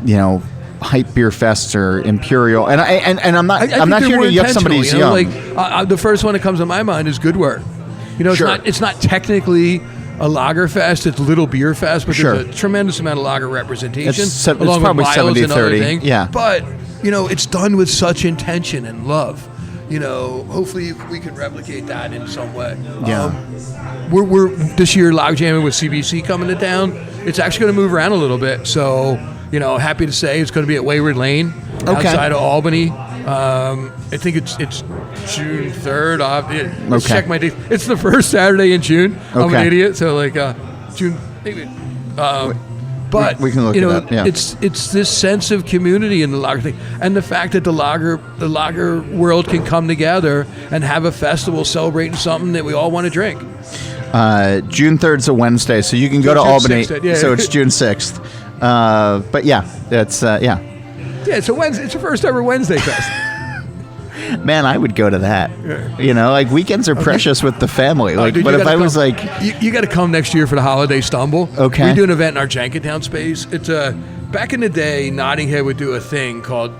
Speaker 2: you know, hype beer fests or Imperial. And I'm not here to yuck somebody's yum.
Speaker 4: Like the first one that comes to my mind is Good Word. You know, it's not technically a lager fest, it's a little beer fest, but there's a tremendous amount of lager representation.
Speaker 2: It's probably 70-30. Yeah.
Speaker 4: But, you know, it's done with such intention and love. You know, hopefully we can replicate that in some way.
Speaker 2: Yeah.
Speaker 4: We're this year log jamming with CBC coming to town. It's actually going to move around a little bit. So, you know, happy to say it's going to be at Wayward Lane outside of Albany. I think it's June 3rd. Let's check my dates. It's the first Saturday in June. I'm an idiot, so like June maybe. But
Speaker 2: we can look it up. Yeah.
Speaker 4: It's this sense of community in the lager thing, and the fact that the lager world can come together and have a festival celebrating something that we all want to drink.
Speaker 2: June 3rd is a Wednesday, so you can go to Albany.
Speaker 4: 6th,
Speaker 2: so it's June 6th. But yeah, it's
Speaker 4: Yeah, it's a Wednesday. It's the first ever Wednesday fest.
Speaker 2: Man, I would go to that.
Speaker 4: Yeah.
Speaker 2: You know, like weekends are precious with the family. Like,
Speaker 4: dude,
Speaker 2: but if I was like,
Speaker 4: you got to come next year for the holiday stumble.
Speaker 2: Okay,
Speaker 4: we do an event in our Jenkintown space. It's back in the day, Notting Hill would do a thing called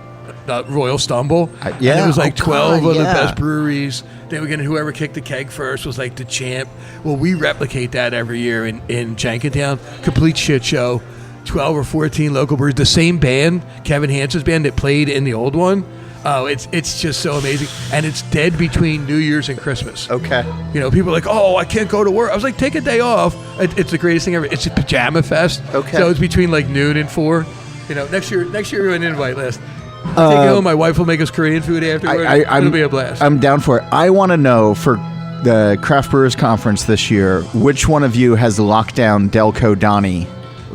Speaker 4: Royal Stumble. And it was like 12 of the best breweries. They were getting whoever kicked the keg first was like the champ. Well, we replicate that every year in Jenkintown. Complete shit show. 12 or 14 local breweries. The same band, Kevin Hansen's band that played in the old one. Oh, it's just so amazing. And it's dead between New Year's and Christmas.
Speaker 2: Okay.
Speaker 4: You know, people are like, oh, I can't go to work. I was like, take a day off. It's the greatest thing ever. It's a pajama fest.
Speaker 2: Okay.
Speaker 4: So it's between like noon and 4. You know, next year we're on an invite list. Take it home. My wife will make us Korean food afterward. It'll be a blast.
Speaker 2: I'm down for it. I want to know for the Craft Brewers Conference this year, which one of you has locked down Delco Donnie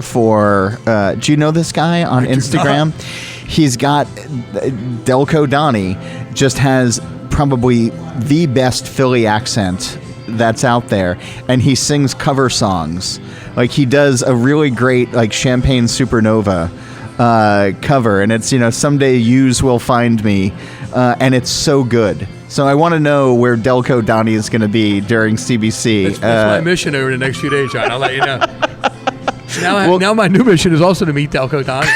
Speaker 2: for, do you know this guy on Instagram? He's got Delco Donnie just has probably the best Philly accent that's out there, and he sings cover songs. Like he does a really great like Champagne Supernova cover, and it's, you know, Someday Yous Will Find Me, and it's so good. So I want to know where Delco Donnie is going to be during CBC.
Speaker 4: That's my mission over the next few days, John. I'll let you know. Now my new mission is also to meet Delco Donnie.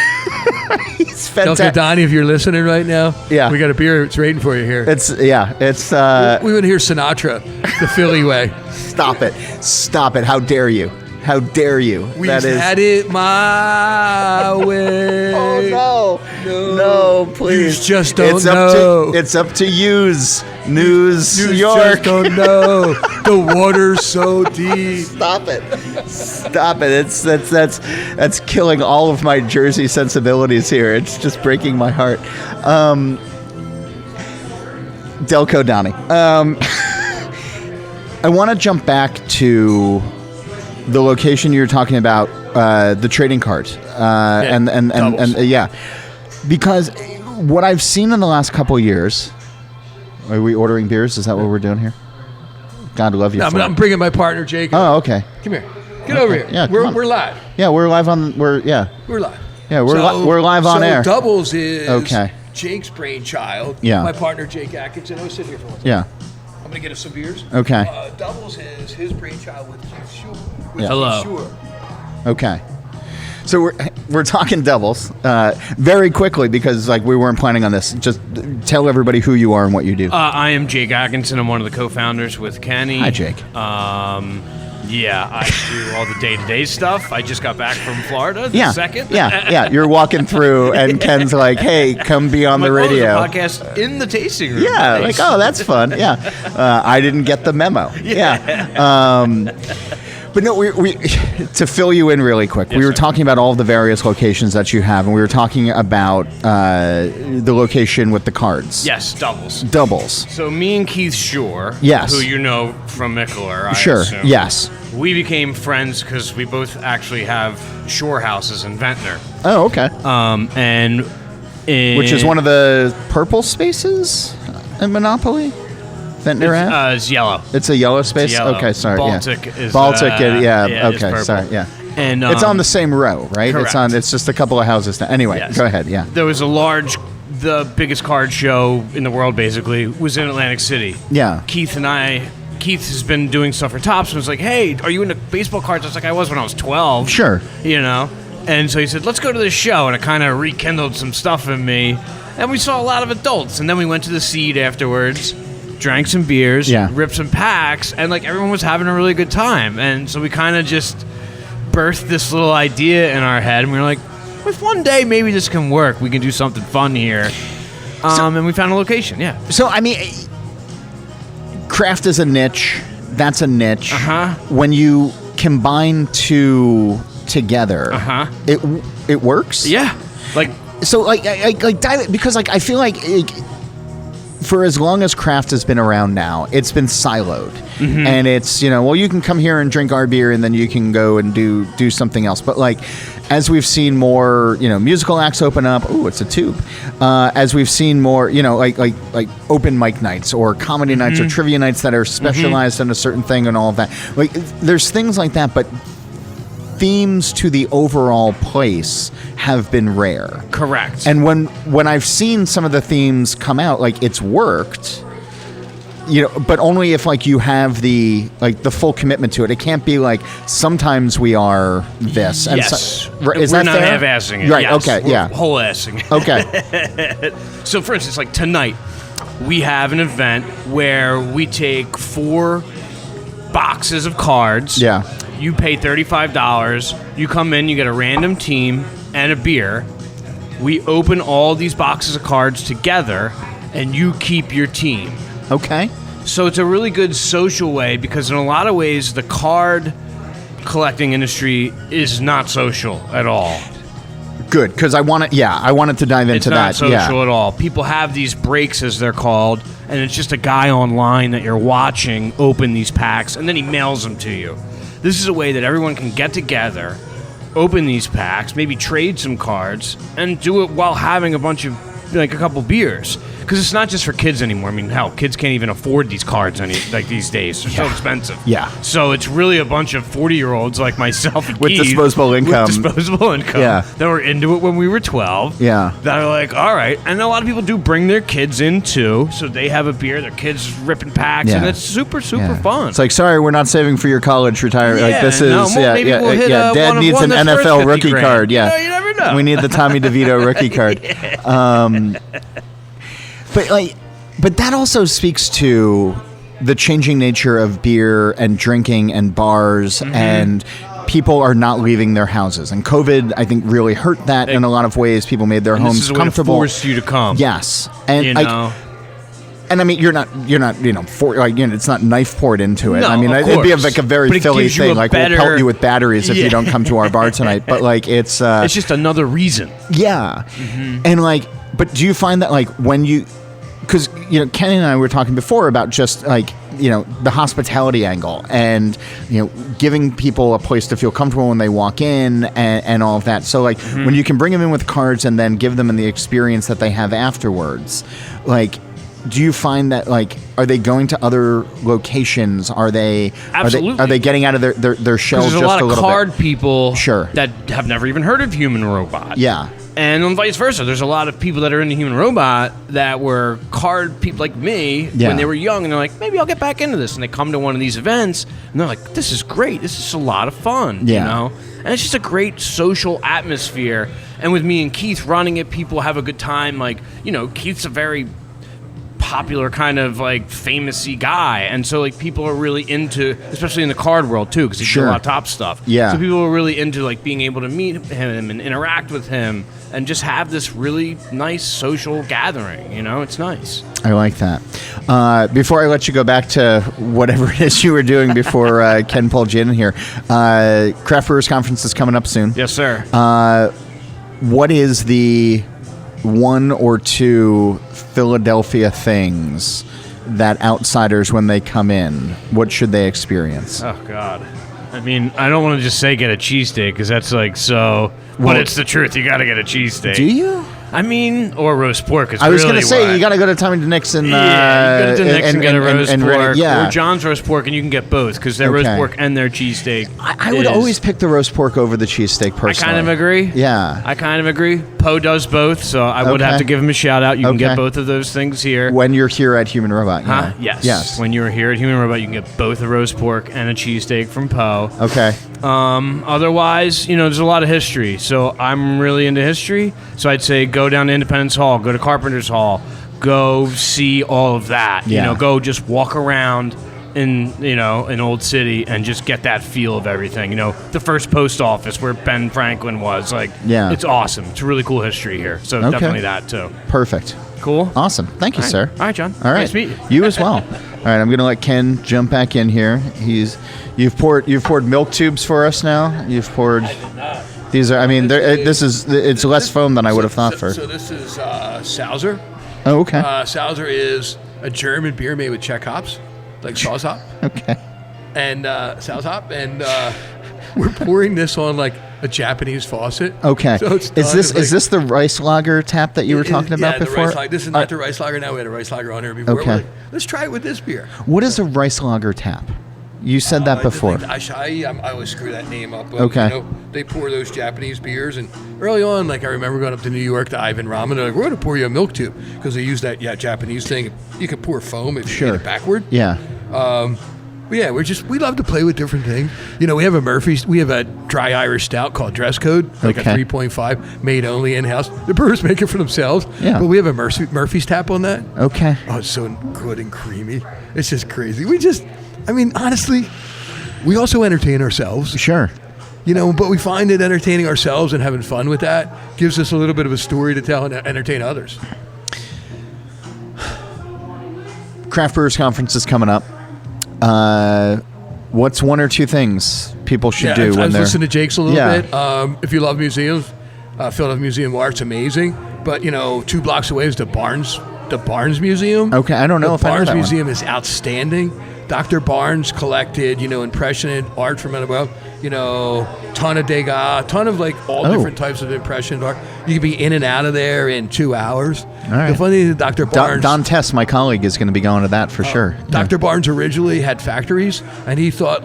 Speaker 2: He's fantastic.
Speaker 4: Delco Donnie, if you're listening right now,
Speaker 2: yeah,
Speaker 4: we got a beer. It's waiting for you here.
Speaker 2: It's
Speaker 4: we want to hear Sinatra the Philly way.
Speaker 2: Stop it! How dare you? How dare you?
Speaker 4: We've had it my way.
Speaker 2: Oh no, please!
Speaker 4: You just don't know.
Speaker 2: It's up to yous. News York.
Speaker 4: Just don't know. The water's so deep.
Speaker 2: Stop it! That's killing all of my Jersey sensibilities here. It's just breaking my heart. Delco Donnie. I want to jump back to the location you were talking about, the trading cards, and because what I've seen in the last couple of years. Are we ordering beers? Is that what we're doing here? God love you.
Speaker 4: No, I'm bringing my partner Jake.
Speaker 2: Oh, okay.
Speaker 4: Come here. Get over here.
Speaker 2: Yeah,
Speaker 4: we're live.
Speaker 2: Yeah, we're live on. We're live. Yeah, we're live on air.
Speaker 4: Doubles is Jake's brainchild.
Speaker 2: Yeah.
Speaker 4: My partner Jake Atkinson. I was sitting here for one.
Speaker 2: Yeah.
Speaker 4: I'm gonna get us some beers.
Speaker 2: Okay.
Speaker 4: Doubles is his brainchild with Keith Shore.
Speaker 5: Hello.
Speaker 4: Shore.
Speaker 2: Okay. So we're talking doubles very quickly because like we weren't planning on this. Just tell everybody who you are and what you do.
Speaker 5: I am Jake Atkinson. I'm one of the co-founders with Kenny.
Speaker 2: Hi, Jake.
Speaker 5: Yeah, I do all the day-to-day stuff. I just got back from Florida the second.
Speaker 2: Yeah. You're walking through, and Ken's like, "Hey, come be on the radio."
Speaker 5: Oh, there's a podcast in the tasting room.
Speaker 2: Yeah,
Speaker 5: Nice.
Speaker 2: like, oh, that's fun. Yeah, I didn't get the memo. Yeah. But no, we to fill you in really quick, we were talking about all the various locations that you have, and we were talking about the location with the cards.
Speaker 5: Yes, doubles.
Speaker 2: Doubles.
Speaker 5: So me and Keith Shore,
Speaker 2: Yes.
Speaker 5: who you know from Mickler, I
Speaker 2: Sure.
Speaker 5: assume,
Speaker 2: Yes.
Speaker 5: we became friends because we both actually have shore houses in Ventnor.
Speaker 2: Oh, okay.
Speaker 5: And
Speaker 2: Which is one of the purple spaces in Monopoly? Ventnor Ave?
Speaker 5: It's yellow.
Speaker 2: It's a yellow space?
Speaker 5: Yellow.
Speaker 2: Okay, sorry.
Speaker 5: Baltic is
Speaker 2: Baltic,
Speaker 5: yeah,
Speaker 2: okay,
Speaker 5: is purple.
Speaker 2: sorry, yeah.
Speaker 5: And
Speaker 2: it's on the same row, right?
Speaker 5: correct.
Speaker 2: It's just a couple of houses now. Anyway,
Speaker 5: Yes.
Speaker 2: go ahead, yeah.
Speaker 5: There was the biggest card show in the world, basically, was in Atlantic City.
Speaker 2: Yeah.
Speaker 5: Keith has been doing stuff for Topps and was like, hey, are you into baseball cards? I was like, I was when I was 12.
Speaker 2: Sure.
Speaker 5: You know? And so he said, let's go to this show. And it kind of rekindled some stuff in me. And we saw a lot of adults. And then we went to the Seed afterwards, drank some beers, ripped some packs, and like everyone was having a really good time. And so we kind of just birthed this little idea in our head. And we were like, if one day maybe this can work, we can do something fun here. And we found a location, yeah.
Speaker 2: So, I mean, craft is a niche. That's a niche.
Speaker 5: Uh-huh.
Speaker 2: When you combine two together, it works?
Speaker 5: Yeah. Like,
Speaker 2: so, like dive, because, like, I feel like for as long as craft has been around now, it's been siloed. Mm-hmm. And it's, well, you can come here and drink our beer and then you can go and do something else. But, like, as we've seen more, musical acts open up, it's a tube. As we've seen more, like open mic nights or comedy nights or trivia nights that are specialized in a certain thing and all of that. Like, there's things like that, but themes to the overall place have been rare.
Speaker 5: Correct.
Speaker 2: And when I've seen some of the themes come out, like, it's worked, but only if, like, you have the full commitment to it. It can't be like, sometimes we are this. And
Speaker 5: yes.
Speaker 2: Is
Speaker 5: We're
Speaker 2: that
Speaker 5: not
Speaker 2: fair?
Speaker 5: half-assing it.
Speaker 2: Right,
Speaker 5: yes.
Speaker 2: okay,
Speaker 5: We're
Speaker 2: yeah.
Speaker 5: whole-assing it.
Speaker 2: Okay.
Speaker 5: So, for instance, like tonight, we have an event where we take 4 boxes of cards.
Speaker 2: Yeah.
Speaker 5: You pay $35. You come in, you get a random team and a beer. We open all these boxes of cards together, and you keep your team.
Speaker 2: Okay.
Speaker 5: So it's a really good social way because in a lot of ways, the card collecting industry is not social at all.
Speaker 2: Good, because I wanted to dive into that.
Speaker 5: It's not social at all. People have these breaks, as they're called, and it's just a guy online that you're watching open these packs, and then he mails them to you. This is a way that everyone can get together, open these packs, maybe trade some cards, and do it while having a couple beers. Because it's not just for kids anymore. I mean, hell, kids can't even afford these cards these days. They're so expensive.
Speaker 2: Yeah.
Speaker 5: So it's really a bunch of 40-year-olds like myself and
Speaker 2: with
Speaker 5: Keith,
Speaker 2: disposable income.
Speaker 5: Yeah. That were into it when we were 12.
Speaker 2: Yeah.
Speaker 5: That are like, all right. And a lot of people do bring their kids in, too. So they have a beer, their kids ripping packs, and it's super, super fun.
Speaker 2: It's like, sorry, we're not saving for your college retirement.
Speaker 5: Yeah,
Speaker 2: like, this is,
Speaker 5: maybe we'll hit
Speaker 2: Dad needs an NFL rookie
Speaker 5: grand.
Speaker 2: card. Yeah.
Speaker 5: You never know.
Speaker 2: We need the Tommy DeVito rookie card. But that also speaks to the changing nature of beer and drinking and bars, and people are not leaving their houses. And COVID, I think, really hurt that in a lot of ways. People made their homes
Speaker 5: this is a way
Speaker 2: comfortable.
Speaker 5: to force you to come.
Speaker 2: Yes, and
Speaker 5: and
Speaker 2: I mean, you're not, it's not knife poured into it.
Speaker 5: No,
Speaker 2: I mean,
Speaker 5: of
Speaker 2: it'd be
Speaker 5: course.
Speaker 2: like a very
Speaker 5: But it
Speaker 2: Philly
Speaker 5: gives you
Speaker 2: thing.
Speaker 5: a
Speaker 2: Like, we'll pelt you with batteries if you don't come to our bar tonight. But, like, it's
Speaker 5: just another reason.
Speaker 2: Yeah. And, like, but do you find that, like, when you, because, Kenny and I were talking before about just, like, the hospitality angle and, giving people a place to feel comfortable when they walk in and all of that. So, like, when you can bring them in with cards and then give them the experience that they have afterwards, like, do you find that, like, are they going to other locations?
Speaker 5: Absolutely.
Speaker 2: Are they getting out of their shell just a little bit?
Speaker 5: There's a lot of card people
Speaker 2: Sure.
Speaker 5: that have never even heard of Human Robot.
Speaker 2: Yeah.
Speaker 5: And vice versa. There's a lot of people that are into Human Robot that were card people like me when they were young, and they're like, maybe I'll get back into this. And they come to one of these events, and they're like, this is great. This is a lot of fun, And it's just a great social atmosphere. And with me and Keith running it, people have a good time. Like, Keith's a very popular kind of like famous-y guy, and so like people are really into, especially in the card world too, because he did a lot of top stuff.
Speaker 2: Yeah.
Speaker 5: So people are really into like being able to meet him and interact with him, and just have this really nice social gathering. You know, it's nice.
Speaker 2: I like that. Before I let you go back to whatever it is you were doing before Ken pulled you in here, Craft Brewers Conference is coming up soon.
Speaker 5: Yes, sir.
Speaker 2: What is the one or two Philadelphia things that outsiders, when they come in, what should they experience?
Speaker 5: Oh, God. I mean, I don't want to just say get a cheesesteak, because that's like so... But it's the truth. You got to get a cheesesteak.
Speaker 2: Do you?
Speaker 5: I mean, or roast pork.
Speaker 2: I was going to say, you got to go to Tommy Nick's and...
Speaker 5: you go to Nick's and get a roast pork.
Speaker 2: Yeah.
Speaker 5: Or John's roast pork, and you can get both, because their roast pork and their cheesesteak.
Speaker 2: I would always pick the roast pork over the cheesesteak, personally.
Speaker 5: I kind of agree.
Speaker 2: Yeah.
Speaker 5: I kind of agree. Poe does both, so I would have to give him a shout-out. You can get both of those things here.
Speaker 2: When you're here at Human Robot.
Speaker 5: Huh? Yes. When you're here at Human Robot, you can get both a roast pork and a cheesesteak from Poe.
Speaker 2: Okay.
Speaker 5: Otherwise, there's a lot of history, so I'm really into history. So I'd say go down to Independence Hall, go to Carpenter's Hall, go see all of that.
Speaker 2: Yeah.
Speaker 5: Go just walk around in an old city and just get that feel of everything. The first post office where Ben Franklin was. It's awesome. It's a really cool history here. So definitely that too.
Speaker 2: Perfect.
Speaker 5: Cool.
Speaker 2: Awesome. Thank you, sir.
Speaker 5: All right, John.
Speaker 2: All right.
Speaker 5: Nice to meet you.
Speaker 2: You as well. All right, I'm going to let Ken jump back in here. You've poured milk tubes for us now. You've poured. These are. I mean, it's less foam than I would have thought for.
Speaker 4: So this is Sauser.
Speaker 2: Oh, okay.
Speaker 4: Sauser is a German beer made with Czech hops, like Saus hop.
Speaker 2: Okay.
Speaker 4: And Saus hop, and we're pouring this on like a Japanese faucet.
Speaker 2: Okay.
Speaker 4: So it's
Speaker 2: is this the rice lager tap that you were talking about before?
Speaker 4: The rice lager. This is not the rice lager. Now we had a rice lager on here before.
Speaker 2: Okay.
Speaker 4: Let's try it with this beer.
Speaker 2: What is a rice lager tap? You said that before.
Speaker 4: I always screw that name up.
Speaker 2: Okay.
Speaker 4: They pour those Japanese beers, and early on, I remember going up to New York to Ivan Ramen. They're like, we're going to pour you a milk tube, because they use that Japanese thing. You can pour foam if you hit it backward.
Speaker 2: Yeah.
Speaker 4: But yeah, we love to play with different things. We have a dry Irish stout called Dress Code, like a 3.5, made only in-house. The brewers make it for themselves.
Speaker 2: Yeah.
Speaker 4: But we have a Murphy's tap on that.
Speaker 2: Okay.
Speaker 4: Oh, it's so good and creamy. It's just crazy. Honestly, we also entertain ourselves.
Speaker 2: Sure.
Speaker 4: But we find that entertaining ourselves and having fun with that gives us a little bit of a story to tell and entertain others.
Speaker 2: Craft Brewers Conference is coming up. What's one or two things people should do when they're...
Speaker 4: I've listened to Jake's a little bit. If you love museums, Philadelphia Museum of Art's amazing. But, 2 blocks away is the Barnes Museum.
Speaker 2: Okay, I don't know if I know that
Speaker 4: Barnes Museum
Speaker 2: one.
Speaker 4: is outstanding. Dr. Barnes collected, Impressionist art from above, ton of Degas, ton of all different types of Impressionist art. You can be in and out of there in 2 hours.
Speaker 2: All right.
Speaker 4: The funny thing is Dr. Barnes...
Speaker 2: Don Tess, my colleague, is going to be going to that for sure.
Speaker 4: Dr. Barnes originally had factories, and he thought,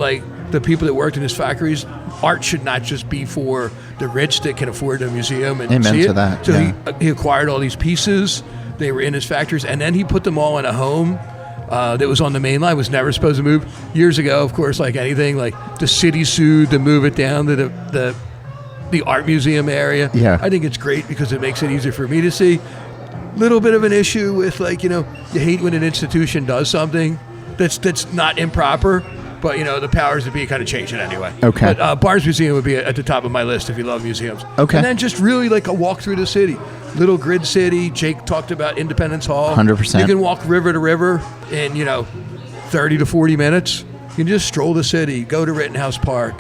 Speaker 4: the people that worked in his factories, art should not just be for the rich that can afford a museum and
Speaker 2: Amen
Speaker 4: see it.
Speaker 2: to that.
Speaker 4: So he acquired all these pieces. They were in his factories, and then he put them all in a home that was on the main line, was never supposed to move. Years ago, of course, like anything, the city sued to move it down to the art museum area.
Speaker 2: Yeah.
Speaker 4: I think it's great because it makes it easier for me to see. Little bit of an issue with you hate when an institution does something that's not improper, but the powers that be kind of change it anyway.
Speaker 2: Okay.
Speaker 4: But Barnes Museum would be at the top of my list if you love museums.
Speaker 2: Okay.
Speaker 4: And then just really a walk through the city. Little grid city. Jake talked about Independence Hall.
Speaker 2: 100%.
Speaker 4: You can walk river to river in 30 to 40 minutes. You can just stroll the city, go to Rittenhouse Park,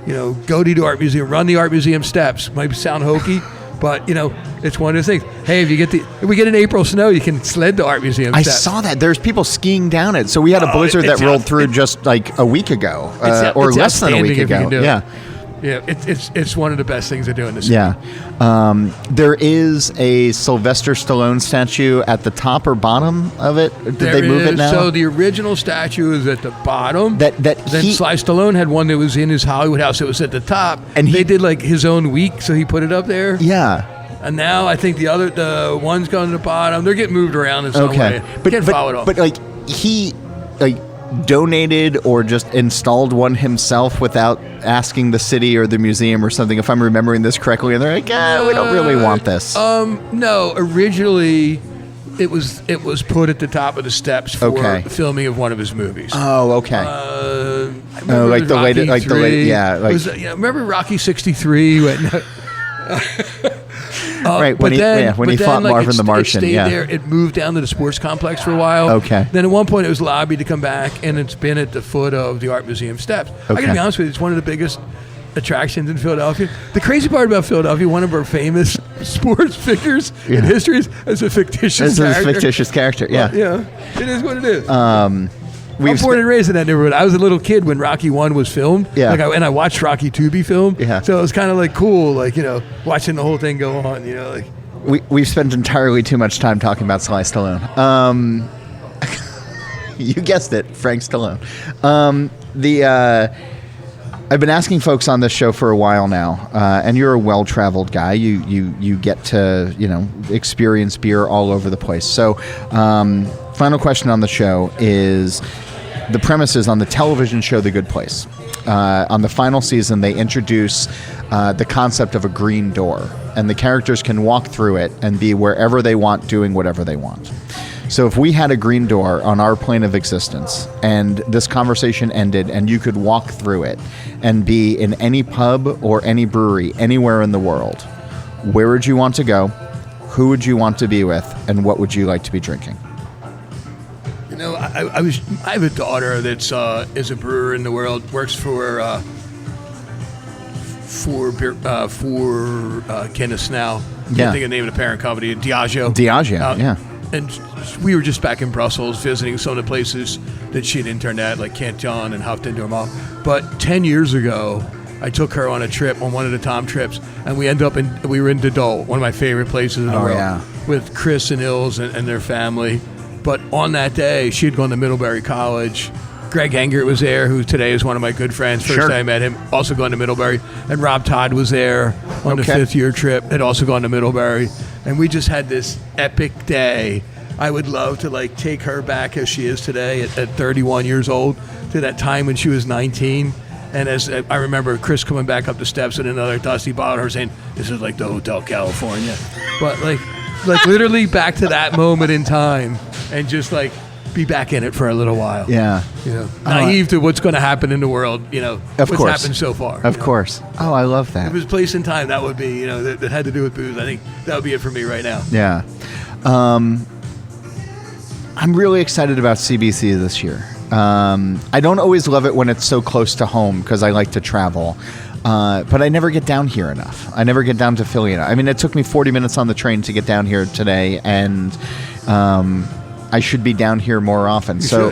Speaker 4: go to the art museum, run the art museum steps. Might sound hokey, but it's one of those things. Hey, if we get an April snow, you can sled the art museum steps.
Speaker 2: I saw that. There's people skiing down it. So we had a blizzard that rolled through just a week ago, or less than a week ago. Yeah.
Speaker 4: Yeah, it's one of the best things to do in the city.
Speaker 2: Yeah. There is a Sylvester Stallone statue at the top or bottom of it. Did they move it now?
Speaker 4: So the original statue is at the bottom. Then Sly Stallone had one that was in his Hollywood house. It was at the top. And they did his own week, so he put it up there.
Speaker 2: Yeah.
Speaker 4: And now I think the one's going to the bottom. They're getting moved around in some way. Can't follow it all.
Speaker 2: But he donated or just installed one himself without asking the city or the museum or something, if I'm remembering this correctly, and they're like, we don't really want this.
Speaker 4: No, originally It was put at the top of the steps for the filming of one of his movies.
Speaker 2: Oh, okay.
Speaker 4: Like the late,
Speaker 2: yeah. Like,
Speaker 4: remember Rocky 63?
Speaker 2: Right, when he fought Marvin the Martian.
Speaker 4: It stayed there. It moved down to the sports complex for a while.
Speaker 2: Okay.
Speaker 4: Then at one point it was lobbied to come back, and it's been at the foot of the Art Museum steps. I got to be honest with you, it's one of the biggest attractions in Philadelphia. The crazy part about Philadelphia, one of our famous sports figures in history is a fictitious character.
Speaker 2: Yeah.
Speaker 4: Well, it is what it is. I'm born and raised in that neighborhood. I was a little kid when Rocky 1 was filmed.
Speaker 2: Yeah.
Speaker 4: And I watched Rocky 2 be filmed.
Speaker 2: Yeah.
Speaker 4: So it was kind of like cool, watching the whole thing go on,
Speaker 2: We've spent entirely too much time talking about Sly Stallone. You guessed it, Frank Stallone. I've been asking folks on this show for a while now, and you're a well-traveled guy. You get to experience beer all over the place. So, final question on the show is: the premise is on the television show The Good Place. On the final season, they introduce the concept of a green door, and the characters can walk through it and be wherever they want, doing whatever they want. So if we had a green door on our plane of existence and this conversation ended and you could walk through it and be in any pub or any brewery anywhere in the world, where would you want to go? Who would you want to be with? And what would you like to be drinking?
Speaker 4: I have a daughter that's is a brewer in the world, works for Guinness now. Can't think of the name of the parent company, Diageo.
Speaker 2: Yeah.
Speaker 4: And we were just back in Brussels visiting some of the places that she'd interned at, like Canton and Houghton Dormont. But 10 years ago, I took her on a trip, on one of the Tom trips, and we were in Dole, one of my favorite places in the world, with Chris and Ilse and their family. But on that day, she had gone to Middlebury College. Greg Engert was there, who today is one of my good friends. First day I met him, also gone to Middlebury. And Rob Todd was there on the 5th-year trip, had also gone to Middlebury. And we just had this epic day. I would love to take her back as she is today at 31 years old to that time when she was 19. And as I remember Chris coming back up the steps in another dusty bottle, her saying, "This is like the Hotel California." But literally back to that moment in time and just be back in it for a little while.
Speaker 2: Yeah.
Speaker 4: Naive to what's going to happen in the world, what's happened so far.
Speaker 2: Of course. Oh, I love that.
Speaker 4: If it was place and time, that would be, that had to do with booze. I think that would be it for me right now.
Speaker 2: Yeah. I'm really excited about CBC this year. I don't always love it when it's so close to home because I like to travel. But I never get down here enough. I never get down to Philly enough. I mean, it took me 40 minutes on the train to get down here today, and I should be down here more often. So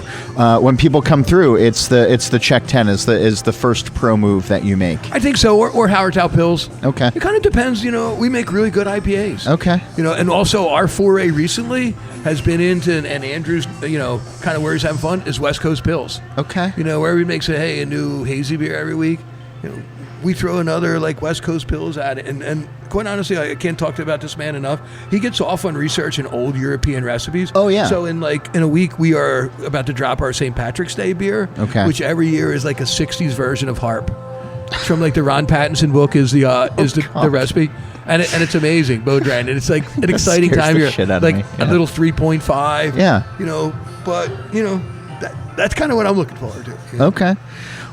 Speaker 2: when people come through, it's the Czech 10 is the first pro move that you make.
Speaker 4: I think so, or Howardtown Pills.
Speaker 2: Okay.
Speaker 4: It kind of depends. We make really good IPAs.
Speaker 2: Okay.
Speaker 4: And also our foray recently has been into, and Andrew's, kind of where he's having fun is West Coast Pills.
Speaker 2: Okay.
Speaker 4: Where he makes a new hazy beer every week. We throw another West Coast Pills at it, and quite honestly, I can't talk about this man enough. He gets off on researching old European recipes.
Speaker 2: Oh yeah.
Speaker 4: So in a week, we are about to drop our St. Patrick's Day beer.
Speaker 2: Okay.
Speaker 4: Which every year is a '60s version of Harp. It's from the Ron Pattinson book is the recipe, and it's amazing. Bodran, and it's an exciting time here. A little 3.5.
Speaker 2: Yeah.
Speaker 4: But that's kind of what I'm looking forward to.
Speaker 2: Okay.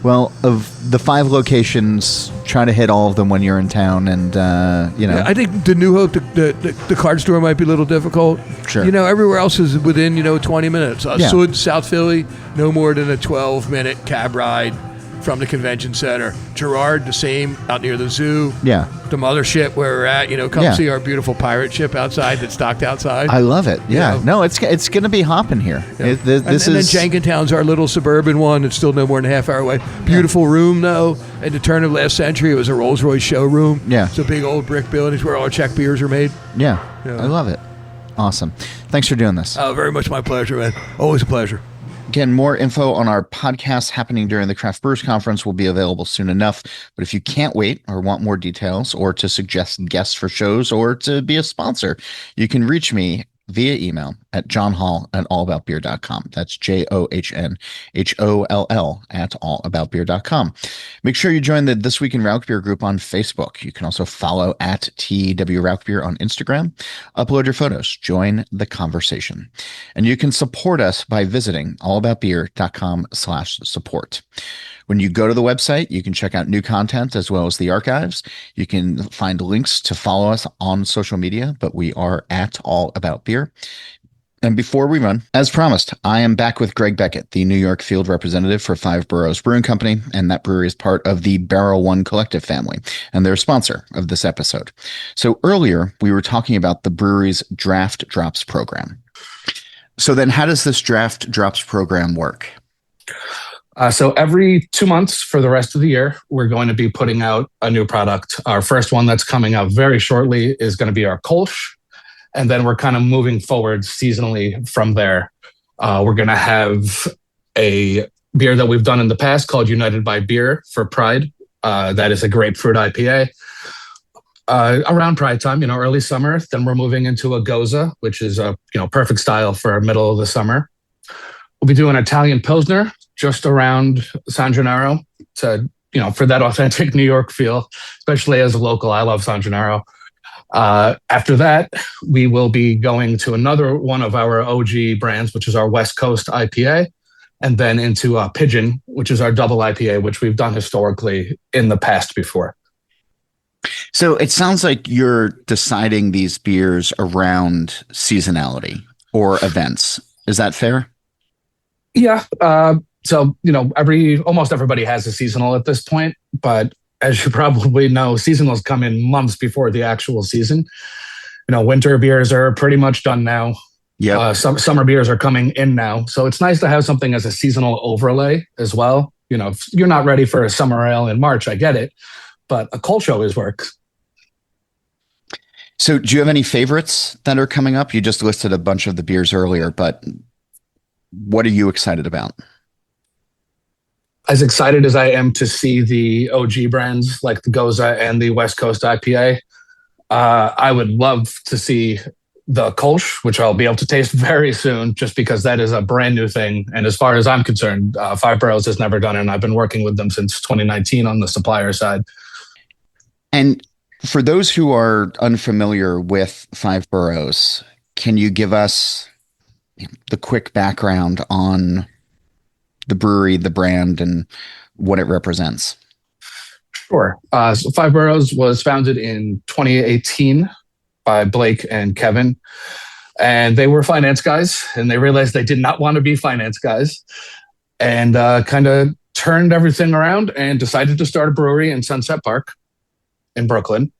Speaker 2: Well, of the 5 locations, try to hit all of them when you're in town, and
Speaker 4: Yeah, I think the New Hope, the card store might be a little difficult.
Speaker 2: Sure.
Speaker 4: Everywhere else is within 20 minutes.
Speaker 2: Yeah.
Speaker 4: Sud, South Philly, no more than a 12-minute cab ride from the convention center. Girard, the same, out near the zoo.
Speaker 2: Yeah.
Speaker 4: The mothership where we're at. Come see our beautiful pirate ship outside that's docked outside.
Speaker 2: I love it. Yeah. No, it's going to be hopping here.
Speaker 4: Yeah. And then Jenkintown's our little suburban one. It's still no more than a half hour away. Beautiful room, though. At the turn of last century, it was a Rolls-Royce showroom.
Speaker 2: Yeah.
Speaker 4: It's a big old brick building where all our Czech beers are made.
Speaker 2: Yeah. I love it. Awesome. Thanks for doing this.
Speaker 4: Very much my pleasure, man. Always a pleasure.
Speaker 2: Again, more info on our podcast happening during the Craft Brewers Conference will be available soon enough. But if you can't wait or want more details or to suggest guests for shows or to be a sponsor, you can reach me via email at johnholl@allaboutbeer.com. That's JOHNHOLL at allaboutbeer.com. Make sure you join the This Week in Rauch Beer group on Facebook. You can also follow at TW Rauch Beer on Instagram. Upload your photos. Join the conversation. And you can support us by visiting allaboutbeer.com/support. When you go to the website, you can check out new content as well as the archives. You can find links to follow us on social media, but we are at All About Beer. And before we run, as promised, I am back with Greg Beckett, the New York field representative for Five Boroughs Brewing Company, and that brewery is part of the Barrel One Collective family, and they're a sponsor of this episode. So earlier, we were talking about the brewery's Draft Drops program. So then how does this Draft Drops program work?
Speaker 3: So every 2 months for the rest of the year, we're going to be putting out a new product. Our first one that's coming out very shortly is going to be our Kolsch. And then we're kind of moving forward seasonally from there. We're going to have a beer that we've done in the past called United by Beer for Pride. That is a grapefruit IPA. Around Pride time, early summer, then we're moving into a Goza, which is a perfect style for middle of the summer. We'll be doing Italian Pilsner just around San Gennaro to, for that authentic New York feel, especially as a local. I love San Gennaro. After that, we will be going to another one of our OG brands, which is our West Coast IPA, and then into Pigeon, which is our double IPA, which we've done historically in the past before.
Speaker 2: So it sounds like you're deciding these beers around seasonality or events. Is that fair?
Speaker 3: Yeah. So, almost everybody has a seasonal at this point, but as you probably know, seasonals come in months before the actual season. Winter beers are pretty much done now.
Speaker 2: Yeah.
Speaker 3: Summer beers are coming in now. So it's nice to have something as a seasonal overlay as well. If you're not ready for a summer ale in March, I get it, but a Kolsch always works.
Speaker 2: So do you have any favorites that are coming up? You just listed a bunch of the beers earlier, but what are you excited about?
Speaker 3: As excited as I am to see the OG brands like the Goza and the West Coast IPA, I would love to see the Kolsch, which I'll be able to taste very soon, just because that is a brand new thing. And as far as I'm concerned, Five Boroughs has never done it, and I've been working with them since 2019 on the supplier side.
Speaker 2: And for those who are unfamiliar with Five Boroughs, can you give us the quick background on the brewery, the brand, and what it represents?
Speaker 3: Sure. So Five Boroughs was founded in 2018 by Blake and Kevin, and they were finance guys, and they realized they did not want to be finance guys, and kind of turned everything around and decided to start a brewery in Sunset Park in Brooklyn.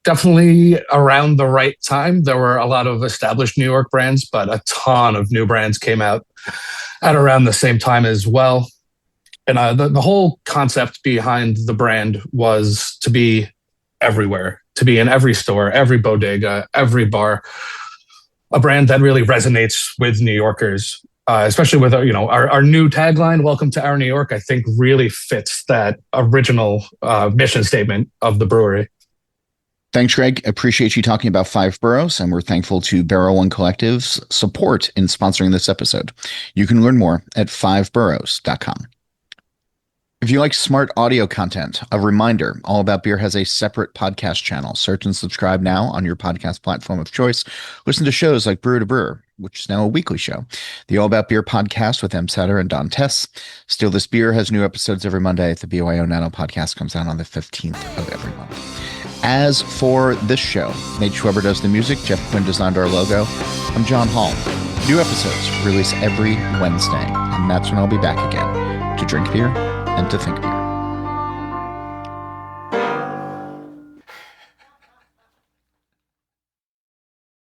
Speaker 3: Definitely around the right time. There were a lot of established New York brands, but a ton of new brands came out at around the same time as well. And the whole concept behind the brand was to be everywhere, to be in every store, every bodega, every bar, a brand that really resonates with New Yorkers, especially with our new tagline, "Welcome to our New York," I think really fits that original mission statement of the brewery.
Speaker 2: Thanks, Greg. Appreciate you talking about Five Boroughs, and we're thankful to Barrel One Collective's support in sponsoring this episode. You can learn more at fiveboroughs.com. If you like smart audio content, a reminder, All About Beer has a separate podcast channel. Search and subscribe now on your podcast platform of choice. Listen to shows like Brewer to Brewer, which is now a weekly show. The All About Beer podcast with M. Satter and Don Tess. Still This Beer has new episodes every Monday. The BYO Nano podcast comes out on the 15th of every month. As for this show, Nate Schweber does the music. Jeff Quinn designed our logo. I'm John Hall. New episodes release every Wednesday, and that's when I'll be back again to drink beer and to think beer.